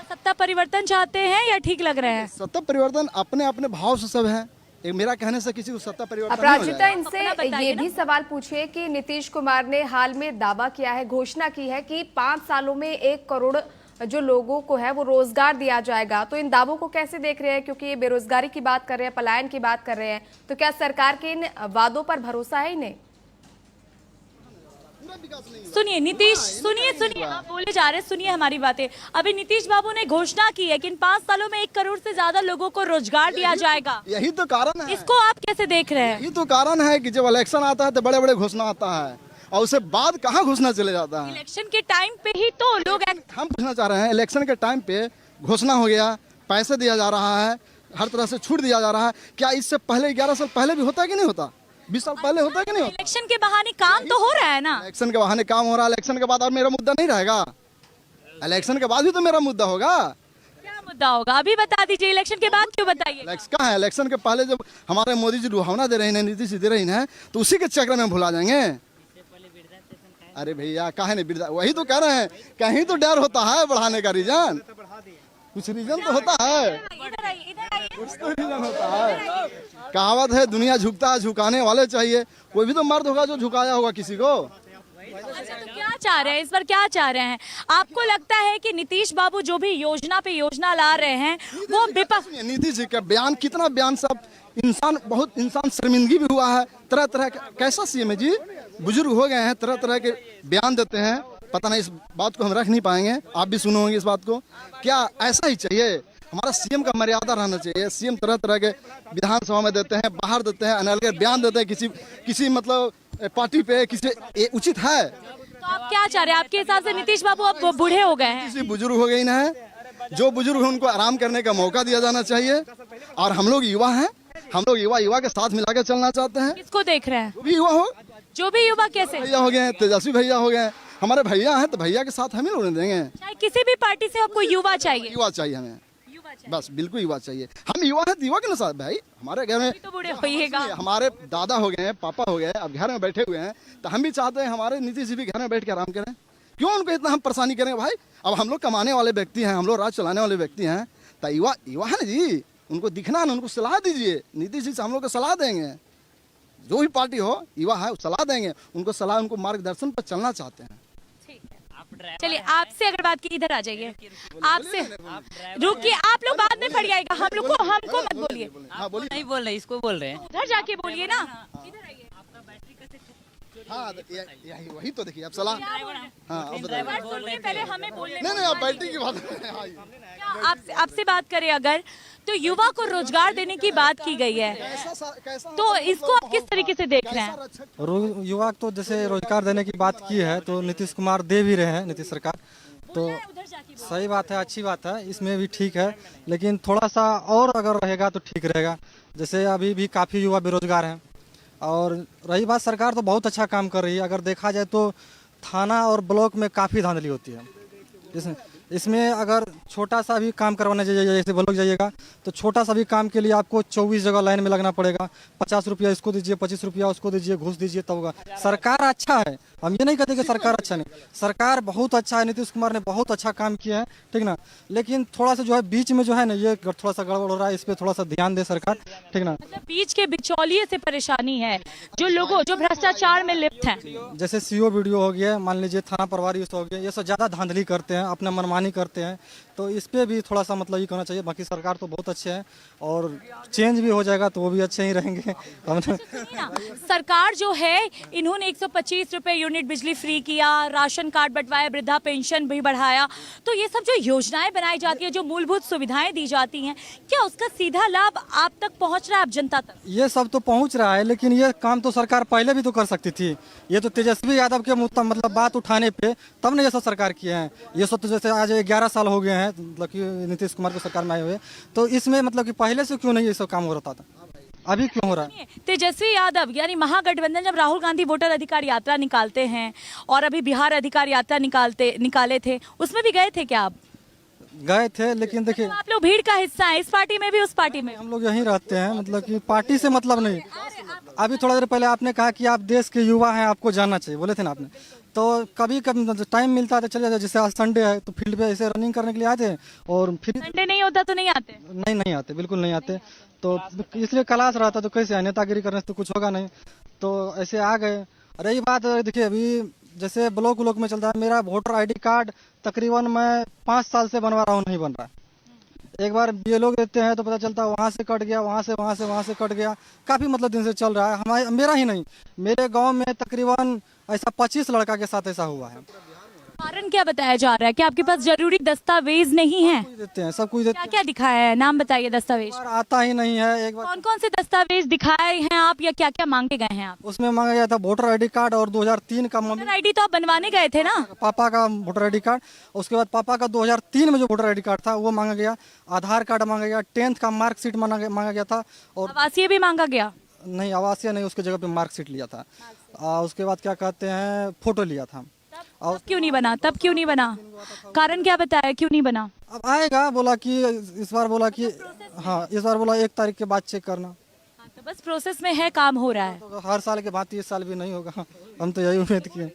सत्ता परिवर्तन चाहते हैं या ठीक लग रहे हैं? सत्ता परिवर्तन अपने अपने भाव से सब है, एक मेरा कहने से किसी को सत्ता परिवर्तन अपराजिता, इनसे ये भी सवाल पूछिए कि नीतीश कुमार ने हाल में दावा किया है, घोषणा की है कि 5 सालों में 1 करोड़ जो लोगों को है वो रोजगार दिया जाएगा, तो इन दावों को कैसे देख रहे हैं? क्योंकि ये बेरोजगारी की बात कर रहे हैं, पलायन की बात कर रहे हैं, तो क्या सरकार के इन वादों पर भरोसा है इन्हें? सुनिए नीतीश, सुनिए आप बोले जा रहे हैं, सुनिए हमारी बातें। अभी नीतीश बाबू ने घोषणा की है कि इन 5 सालों में 1 करोड़ से ज्यादा लोगों को रोजगार दिया जाएगा। यही तो कारण है। इसको आप कैसे देख रहे हैं? यही तो कारण है कि जब इलेक्शन आता है तो बड़े बड़े घोषणा आता है और उससे बाद कहाँ घोषणा चले जाता है। इलेक्शन के टाइम पे ही तो लोग, हम पूछना चाह रहे हैं, इलेक्शन के टाइम पे घोषणा हो गया, पैसे दिया जा रहा है, हर तरह से छूट दिया जा रहा है, क्या इससे पहले 11 साल पहले भी होता है कि नहीं होता? 20 साल पहले होता है कि नहीं होता? इलेक्शन के बहाने काम तो हो रहा है ना। इलेक्शन के बहाने काम हो रहा है, इलेक्शन के बाद और मेरा मुद्दा नहीं रहेगा, इलेक्शन के बाद भी तो मेरा मुद्दा होगा। क्या क्या मुद्दा होगा अभी बता दीजिए, इलेक्शन के बाद क्यों बताइए? कहाँ है? इलेक्शन के पहले जब हमारे मोदी जी लुभावना दे रही है, नीतीश जी दे रही है, तो उसी के चक्कर में हम भुला जाएंगे। अरे भैया काहे नहीं बिरदा, वही तो कह रहे हैं, कहीं तो डर होता है बढ़ाने का रीजन, कुछ रीजन तो होता है, कुछ तो रीजन होता है। कहावत है दुनिया झुकता है झुकाने वाले चाहिए, कोई भी तो मर्द होगा जो झुकाया होगा किसी को। अच्छा तो क्या चाह रहे हैं इस बार, क्या चाह रहे हैं? आपको लगता है कि नीतीश बाबू जो भी योजना पे योजना ला रहे हैं वो विपक्ष? नीतीश जी का बयान, कितना बयान, सब इंसान, बहुत इंसान शर्मिंदगी भी हुआ है। तरह तरह का कैसा सीएम है जी, बुजुर्ग हो गए हैं, तरह तरह के बयान देते हैं। पता नहीं, इस बात को हम रख नहीं पाएंगे, आप भी सुनोगे इस बात को। क्या ऐसा ही चाहिए? हमारा सीएम का मर्यादा रहना चाहिए। सीएम तरह तरह के विधानसभा में देते हैं, बाहर देते हैं, अनल बयान देते हैं, किसी मतलब पार्टी पे, किसी उचित है? तो आप क्या चाह रहे हैं? आपके हिसाब से नीतीश बाबू अब बूढ़े हो गए हैं? किसी बुजुर्ग हो गई ना है, जो बुजुर्ग है उनको आराम करने का मौका दिया जाना चाहिए। और हम लोग युवा हैं, हम लोग युवा के साथ मिलाकर चलना चाहते हैं। किसको देख रहे हैं? जो भी युवा हो, जो भी युवा कैसे भैया हो गए, तेजस्वी भैया हो गए, हमारे भैया हैं, तो भैया के साथ हम ही लोग देंगे। चाहे किसी भी पार्टी से आपको युवा चाहिए? युवा चाहिए हमें, बस बिल्कुल युवा चाहिए। हम युवा हैं तो युवा के ना साथ भाई, हमारे घर में तो बूढ़े होइएगा। हमारे दादा हो गए हैं, पापा हो गए, अब घर में बैठे हुए हैं, तो हम भी चाहते हैं हमारे नीतीश जी भी घर में बैठ के आराम करें। क्यों उनको इतना हम परेशानी करें भाई? अब हम लोग कमाने वाले व्यक्ति हैं, हम लोग राज चलाने वाले व्यक्ति हैं, तो युवा है ना जी, उनको दिखना ना, उनको सलाह दीजिए। नीतीश जी से हम लोग को सलाह देंगे, जो भी पार्टी हो, युवा है सलाह देंगे उनको, सलाह, उनको मार्गदर्शन पर चलना चाहते हैं। चलिए आपसे अगर बात की, इधर आ जाइए, आपसे रुकिए, आप लोग बाद में पड़ जाएगा, हम लोग को, हमको मत बोलिए। नहीं बोल रहे, इसको बोल रहे हैं। उधर जाके बोलिए ना। हाँ वही तो देखिए आप सलाह। हाँ पहले हमें बोलने, नहीं आप बैठने की बात, आपसे बात करें अगर, तो युवा को रोजगार देने की बात की गई है, तो इसको आप किस तरीके से देख रहे हैं? युवा को जैसे रोजगार देने की बात की है तो नीतीश कुमार दे भी रहे हैं, नीतीश सरकार, तो सही बात है, अच्छी बात है, इसमें भी ठीक है। लेकिन थोड़ा सा और अगर रहेगा तो ठीक रहेगा। जैसे अभी भी काफ़ी युवा बेरोजगार हैं, और रही बात, सरकार तो बहुत अच्छा काम कर रही है। अगर देखा जाए तो थाना और ब्लॉक में काफ़ी धांधली होती है। इसमें अगर छोटा सा भी काम करवाने जाइए, जैसे ब्लॉक जाइएगा तो छोटा सा भी काम के लिए आपको 24 जगह लाइन में लगना पड़ेगा। 50 रुपया इसको दीजिए, 25 रुपया उसको दीजिए, घूस दीजिए, तब होगा। सरकार अच्छा है, हम ये नहीं कहते कि सरकार अच्छा नहीं, सरकार बहुत अच्छा है, नीतीश कुमार ने बहुत अच्छा काम किया है, ठीक ना। लेकिन थोड़ा सा जो है बीच में जो है ना, ये थोड़ा सा गड़बड़ हो रहा है, इस पर थोड़ा सा ध्यान दे सरकार, ठीक ना। मतलब बीच के बिचौलिए से परेशानी है, जो लोगों जो भ्रष्टाचार में लिप्त हैं, जैसे सीओ वीडियो हो गया, मान लीजिए थाना प्रभारी हो गया, ये सब ज़्यादा धांधली करते हैं, अपना मनमानी करते हैं, तो इस पे भी थोड़ा सा मतलब ये करना चाहिए। बाकी सरकार तो बहुत अच्छे हैं, और चेंज भी हो जाएगा तो वो भी अच्छे ही रहेंगे। सरकार जो है, इन्होंने 125 रुपए यूनिट बिजली फ्री किया, राशन कार्ड बंटवाया, वृद्धा पेंशन भी बढ़ाया, तो ये सब जो योजनाएं बनाई जाती है, जो मूलभूत सुविधाएं दी जाती हैं, क्या उसका सीधा लाभ आप तक पहुंच रहा है, आप जनता तक? ये सब तो पहुंच रहा है, लेकिन ये काम तो सरकार पहले भी तो कर सकती थी। ये तो तेजस्वी यादव के मतलब बात उठाने पे तब ने ये सब सरकार किए हैं। ये सब तो जैसे आज 11 साल हो गए हैं मतलब कि नीतीश कुमार की सरकार में आए हुए, तो इसमें मतलब कि पहले से क्यों नहीं ये सब काम हो रहा था, अभी क्यों हो रहा है? तेजस्वी यादव यानी महागठबंधन जब राहुल गांधी वोटर अधिकार यात्रा निकालते हैं, और अभी बिहार अधिकार यात्रा निकाले थे, उसमें भी गए थे क्या आप? गए थे, लेकिन देखिए आप लोग भीड़ का हिस्सा है, इस पार्टी में भी उस पार्टी में? हम लोग यहीं रहते हैं, मतलब कि पार्टी से मतलब नहीं। अभी थोड़ा देर पहले आपने कहा कि आप देश के युवा हैं, आपको जानना चाहिए, बोले थे ना आपने, तो कभी कभी टाइम मिलता है तो चले जाते। जैसे आज संडे है तो फील्ड पे ऐसे रनिंग करने के लिए आते हैं, और फिर संडे नहीं होता तो नहीं आते? नहीं आते, बिल्कुल नहीं आते, तो इसलिए क्लास रहता तो कैसे है, नेतागिरी करने से तो कुछ होगा नहीं, तो ऐसे आ गए। रही बात देखिए, अभी जैसे ब्लॉक में चलता है, मेरा वोटर ID कार्ड तकरीबन मैं 5 साल से बनवा रहा हूँ, नहीं बन रहा है। एक बार BLO देते हैं तो पता चलता है वहाँ से कट गया, वहाँ से कट गया, काफ़ी मतलब दिन से चल रहा है। मेरा ही नहीं, मेरे गांव में तकरीबन ऐसा 25 लड़का के साथ ऐसा हुआ है। कारण क्या बताया जा रहा है कि आपके पास जरूरी दस्तावेज नहीं है? देते हैं, सब कुछ देते हैं। क्या दिखाया है, नाम बताइए दस्तावेज। आता ही नहीं है। एक बार कौन कौन से दस्तावेज दिखाए हैं आप, या क्या क्या मांगे गए हैं आप? उसमें मांगा गया था वोटर ID कार्ड, और 2003 का वोटर ID तो आप बनवाने गए थे ना? पापा का वोटर ID कार्ड, उसके बाद पापा का 2003 में जो वोटर ID कार्ड था वो मांगा गया, आधार कार्ड मांगा गया, 10th का मार्कशीट मांगा गया था, और आवासीय भी मांगा गया? नहीं, आवासीय नहीं, उसके जगह पे मार्कशीट लिया था। उसके बाद क्या कहते हैं, फोटो लिया था। और क्यों नहीं बना, तब क्यों नहीं बना, कारण क्या बताया क्यों नहीं बना? अब आएगा, बोला कि इस बार बोला कि हाँ इस बार बोला 1 तारीख के बाद चेक करना। तो बस प्रोसेस में है, काम हो रहा है। तो हर साल के भांति इस साल भी नहीं होगा, हम तो यही उम्मीद किए।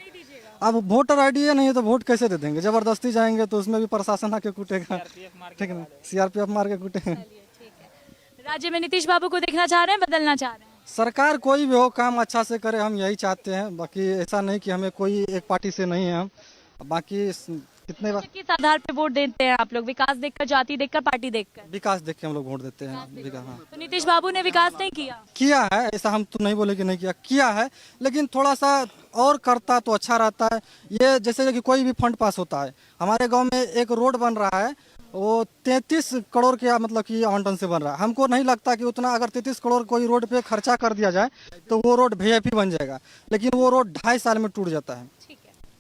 अब वोटर आईडी है नहीं है तो वोट कैसे दे देंगे? जबरदस्ती जाएंगे तो उसमें भी प्रशासन आके कूटेगा, ठीक है ना, सीआरपीएफ मार के कूटेगा। राज्य में नीतीश बाबू को देखना चाह रहे हैं, बदलना चाह रहे हैं? सरकार कोई भी हो काम अच्छा से करे, हम यही चाहते हैं। बाकी ऐसा नहीं कि हमें कोई एक पार्टी से नहीं है हम, बाकी कितने बार किस आधार पे वोट देते हैं आप लोग? विकास देखकर, जाति देखकर, पार्टी देखकर? विकास देख के हम लोग वोट देते हैं। हाँ। तो नीतीश बाबू ने विकास नहीं किया है, ऐसा हम तो नहीं बोले कि नहीं किया है, लेकिन थोड़ा सा और करता तो अच्छा रहता है। ये जैसे कि कोई भी फंड पास होता है, हमारे गांव में एक रोड बन रहा है, वो 33 करोड़ के मतलब कि आवंटन से बन रहा है। हमको नहीं लगता कि उतना अगर 33 करोड़ कोई रोड पे खर्चा कर दिया जाए तो वो रोड VIP बन जाएगा, लेकिन वो रोड 2.5 साल में टूट जाता है।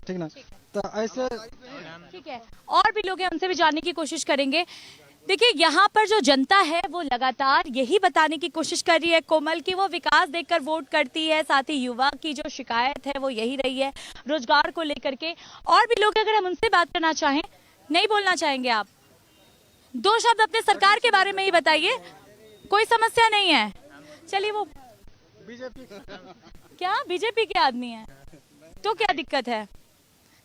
ठीक ना, तो ऐसे ठीक है। और भी लोग हैं, उनसे भी जानने की कोशिश करेंगे। देखिए, यहाँ पर जो जनता है वो लगातार यही बताने की कोशिश कर रही है कोमल कि वो विकास देखकर वोट करती है। साथ ही युवा की जो शिकायत है वो यही रही है रोजगार को लेकर के। और भी लोग, अगर हम उनसे बात करना चाहें, नहीं बोलना चाहेंगे आप? 2 शब्द अपने सरकार के बारे में ही बताइए। कोई समस्या नहीं है? चलिए, वो बीजेपी के आदमी है तो क्या दिक्कत है?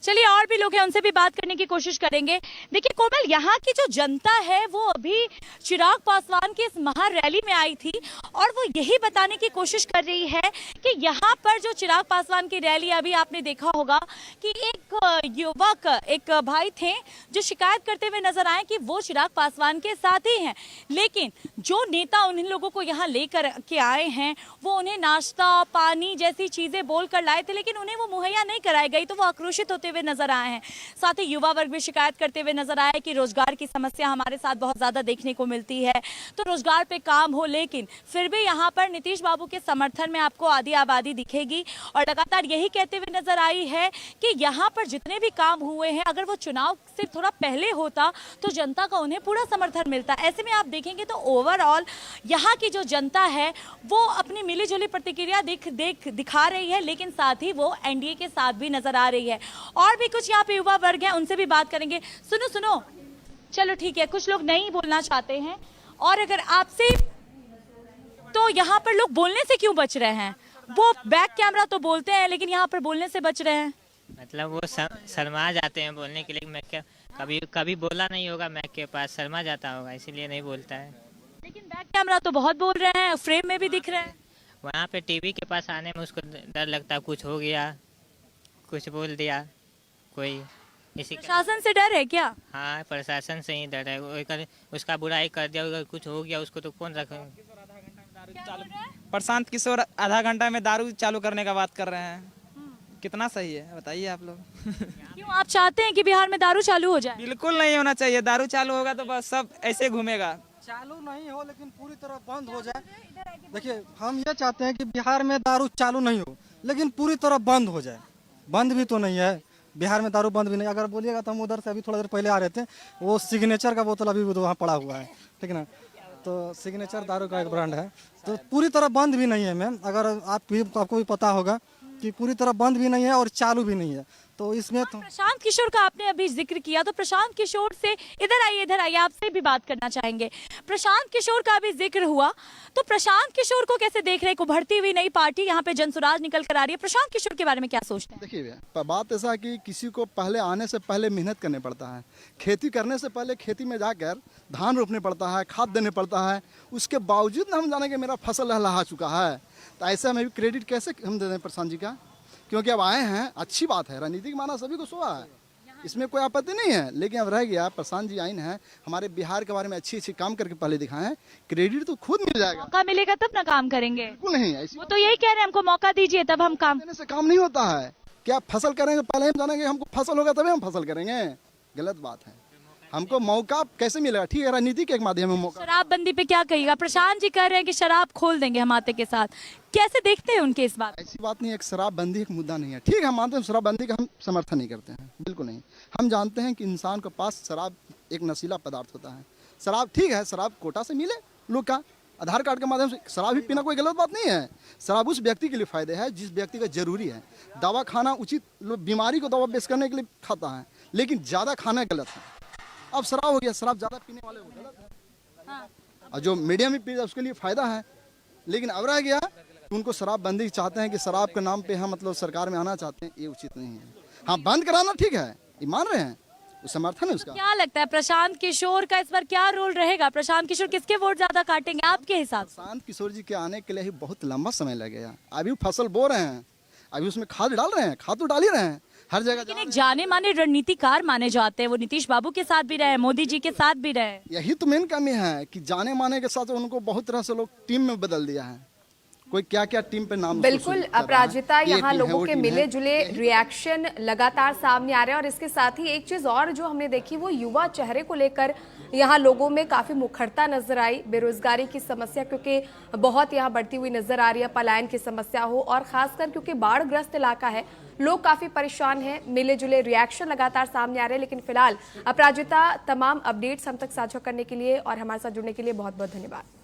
चलिए, और भी लोग हैं, उनसे भी बात करने की कोशिश करेंगे। देखिए कोमल, यहाँ की जो जनता है वो अभी चिराग पासवान की इस महा रैली में आई थी और वो यही बताने की कोशिश कर रही है कि यहाँ पर जो चिराग पासवान की रैली, अभी आपने देखा होगा कि एक युवक, एक भाई थे जो शिकायत करते हुए नजर आए कि वो चिराग पासवान के साथ ही हैं, लेकिन जो नेता उन्हीं लोगों को यहाँ लेकर के आए हैं वो उन्हें नाश्ता, पानी जैसी चीजें बोलकर लाए थे, लेकिन उन्हें वो मुहैया नहीं कराई गई, तो वो आक्रोशित होते हुए नजर आए हैं। साथ ही युवा वर्ग भी शिकायत करते हुए नजर आए कि रोजगार की समस्या हमारे साथ बहुत ज्यादा देखने को मिलती है, तो रोजगार पे काम हो। लेकिन फिर भी यहाँ पर नीतीश बाबू के समर्थन में आपको आधी आबादी दिखेगी और लगातार यही कहते हुए नजर आई है कि यहाँ पर जितने भी काम हुए हैं, अगर वो चुनाव से थोड़ा पहले होता तो जनता का उन्हें पूरा समर्थन मिलता। ऐसे में आप देखेंगे तो ओवरऑल यहाँ की जो जनता है वो अपनी मिली जुली प्रतिक्रिया दिखा रही है, लेकिन साथ ही वो एनडीए के साथ भी नजर आ रही है। और भी कुछ यहाँ पे युवा वर्ग है, उनसे भी बात करेंगे। सुनो, चलो ठीक है, कुछ लोग नहीं बोलना चाहते हैं। और अगर आपसे, तो यहाँ पर लोग बोलने से क्यों बच रहे हैं? वो बैक कैमरा तो बोलते हैं लेकिन यहाँ पर बोलने से बच रहे हैं। मतलब वो शर्मा जाते हैं बोलने के लिए। मैं क्या कभी बोला नहीं होगा, मैं के पास शर्मा जाता होगा, इसीलिए नहीं बोलता है। लेकिन बैक कैमरा तो बहुत बोल रहे हैं, फ्रेम में भी दिख रहे हैं। वहाँ पे टीवी के पास आने में उसको डर लगता है, कुछ हो गया, कुछ बोल दिया कोई, इसी प्रशासन से डर है क्या? हाँ, प्रशासन से ही डर है। उसका बुराई कर दिया, अगर कुछ हो गया उसको तो कौन रखेगा? प्रशांत किशोर आधा घंटा में दारू चालू करने का बात कर रहे हैं, कितना सही है बताइए आप लोग? क्यों आप चाहते हैं कि बिहार में दारू चालू हो जाए? बिल्कुल नहीं होना चाहिए। दारू चालू होगा तो बस सब ऐसे घूमेगा। चालू नहीं हो लेकिन पूरी तरह बंद हो जाए। देखिए, हम ये चाहते हैं कि बिहार में दारू चालू नहीं हो लेकिन पूरी तरह बंद हो जाए। बंद भी तो नहीं है बिहार में, दारू बंद भी नहीं। अगर बोलिएगा तो हम उधर से अभी थोड़ा देर पहले आ रहे थे, वो सिग्नेचर का बोतल अभी वहाँ पड़ा हुआ है, ठीक है ना। तो सिग्नेचर दारू का एक ब्रांड है, तो पूरी तरह बंद भी नहीं है मैम। अगर आपको भी पता होगा कि पूरी तरह बंद भी नहीं है और चालू भी नहीं है, तो इसमें तो प्रशांत किशोर का आपने अभी जिक्र किया, तो प्रशांत किशोर से इधर आइए, आपसे भी बात करना चाहेंगे। प्रशांत किशोर का भी जिक्र हुआ, तो प्रशांत किशोर को कैसे देख रहे हैं? उभरती हुई नई पार्टी यहाँ पे जनसुराज निकल कर आ रही है, प्रशांत किशोर के बारे में क्या सोचते हैं? देखिए, बात ऐसा कि किसी को पहले आने से पहले मेहनत करने पड़ता है। खेती करने से पहले खेती में जाकर धान रोपने पड़ता है, खाद देने पड़ता है। उसके बावजूद ना हम जाने कि मेरा फसल लहलहा चुका है, तो ऐसे में भी क्रेडिट कैसे हम दे दें प्रशांत जी का? क्योंकि अब आए हैं, अच्छी बात है, राजनीतिक माना सभी को शोभा है, इसमें कोई आपत्ति नहीं है। लेकिन अब रह गया, प्रशांत जी आइन है, हमारे बिहार के बारे में अच्छी काम करके पहले दिखाएं, क्रेडिट तो खुद मिल जाएगा। मौका मिलेगा तब ना काम करेंगे। बिल्कुल नहीं, वो तो यही कह रहे हैं, हमको मौका दीजिए तब हम काम। देने से काम नहीं होता है। क्या फसल करेंगे पहले हम जानेंगे, हमको फसल होगा तभी हम फसल करेंगे? गलत बात है। हमको मौका कैसे मिलेगा? ठीक है, राजनीति के एक माध्यम में मौका। शराबबंदी पे क्या कहिएगा? प्रशांत जी कह रहे हैं कि शराब खोल देंगे हम आते के साथ, कैसे देखते हैं उनके इस बात? ऐसी बात नहीं है, शराबबंदी एक मुद्दा नहीं है। ठीक है, हम मानते हैं शराबबंदी का हम समर्थन नहीं करते हैं, बिल्कुल नहीं। हम जानते हैं कि इंसान के पास शराब एक नशीला पदार्थ होता है। शराब ठीक है, शराब कोटा से मिले लोग का, आधार कार्ड के माध्यम से शराब भी पीना कोई गलत बात नहीं है। शराब उस व्यक्ति के लिए फायदे है जिस व्यक्ति का जरूरी है। दवा खाना उचित, लोग बीमारी को दवा बेच करने के लिए खाता है, लेकिन ज़्यादा खाना गलत है। अब शराब हो गया, शराब ज़्यादा पीने वाले को गलत है, और जो मीडियम में पी रहा है उसके लिए फ़ायदा है। लेकिन अब रह गया उनको शराबबंदी चाहते हैं कि शराब के नाम पे हम मतलब सरकार में आना चाहते हैं, ये उचित नहीं है। हाँ, बंद कराना ठीक है, ये मान रहे हैं, समर्थन है उसका। क्या लगता है प्रशांत किशोर का इस बार क्या रोल रहेगा? प्रशांत किशोर किसके वोट ज्यादा काटेंगे आपके हिसाब से? प्रशांत किशोर जी के आने के लिए ही बहुत लंबा समय लगेगा। अभी फसल बो रहे हैं, अभी उसमें खाद डाल रहे हैं, खाद तो डाल ही रहे हैं हर जगह। लेकिन एक जाने माने रणनीतिकार माने जाते हैं, वो नीतीश बाबू के साथ भी रहे, मोदी जी के साथ भी रहे। यही तो मेन कमी है कि जाने माने के साथ उनको बहुत तरह से लोग टीम में बदल दिया है। कोई क्या क्या टीम पे नाम बिल्कुल अपराजिता, यहाँ लोगों के मिले जुले रिएक्शन लगातार सामने आ रहे हैं। और इसके साथ ही एक चीज और जो हमने देखी वो युवा चेहरे को लेकर यहाँ लोगों में काफी मुखरता नजर आई। बेरोजगारी की समस्या क्योंकि बहुत यहाँ बढ़ती हुई नजर आ रही है, पलायन की समस्या हो, और खासकर क्योंकि बाढ़ग्रस्त इलाका है, लोग काफी परेशान हैं। मिले जुले रिएक्शन लगातार सामने आ रहे हैं। लेकिन फिलहाल अपराजिता, तमाम अपडेट्स हम तक साझा करने के लिए और हमारे साथ जुड़ने के लिए बहुत बहुत धन्यवाद।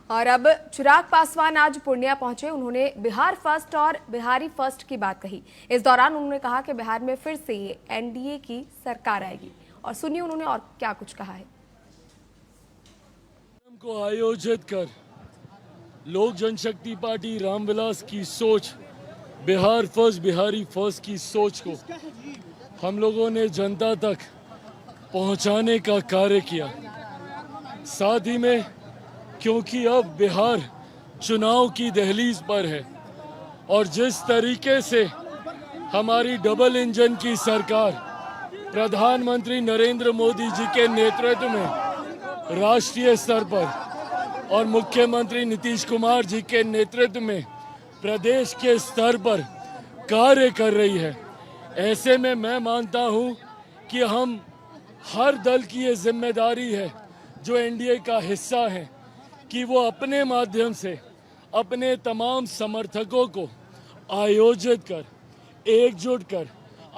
और अब चिराग पासवान आज पूर्णिया पहुंचे। उन्होंने बिहार फर्स्ट और बिहारी फर्स्ट की बात कही। इस दौरान उन्होंने कहा कि बिहार में फिर से ये एनडीए की सरकार आएगी। और सुनिए उन्होंने और क्या कुछ कहा है। को आयोजित कर लोक जनशक्ति पार्टी रामविलास की सोच, बिहार फर्स्ट बिहारी फर्स्ट की सोच को हम लोगों ने जनता तक पहुंचाने का कार्य किया। साथ ही में क्योंकि अब बिहार चुनाव की दहलीज पर है और जिस तरीके से हमारी डबल इंजन की सरकार प्रधानमंत्री नरेंद्र मोदी जी के नेतृत्व में राष्ट्रीय स्तर पर और मुख्यमंत्री नीतीश कुमार जी के नेतृत्व में प्रदेश के स्तर पर कार्य कर रही है, ऐसे में मैं मानता हूं कि हम हर दल की ये जिम्मेदारी है जो एनडीए का हिस्सा है कि वो अपने माध्यम से अपने तमाम समर्थकों को आयोजित कर, एकजुट कर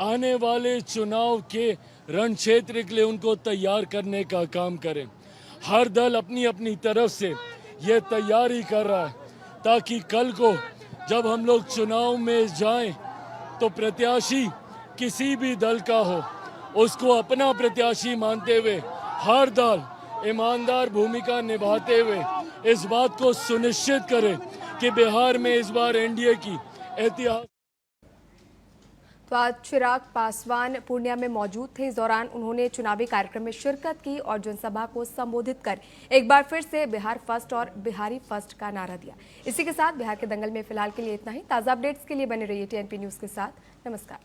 आने वाले चुनाव के रण क्षेत्र के लिए उनको तैयार करने का काम करें। हर दल अपनी अपनी तरफ से ये तैयारी कर रहा है ताकि कल को जब हम लोग चुनाव में जाएं तो प्रत्याशी किसी भी दल का हो, उसको अपना प्रत्याशी मानते हुए हर दल ईमानदार भूमिका निभाते हुए इस बात को सुनिश्चित करें कि बिहार में इस बार एनडीए की ऐतिहासिक। तो आज चिराग पासवान पूर्णिया में मौजूद थे। इस दौरान उन्होंने चुनावी कार्यक्रम में शिरकत की और जनसभा को संबोधित कर एक बार फिर से बिहार फर्स्ट और बिहारी फर्स्ट का नारा दिया। इसी के साथ बिहार के दंगल में फिलहाल के लिए इतना ही। ताज़ा अपडेट्स के लिए बने रहिए टीएनपी न्यूज़ के साथ। नमस्कार।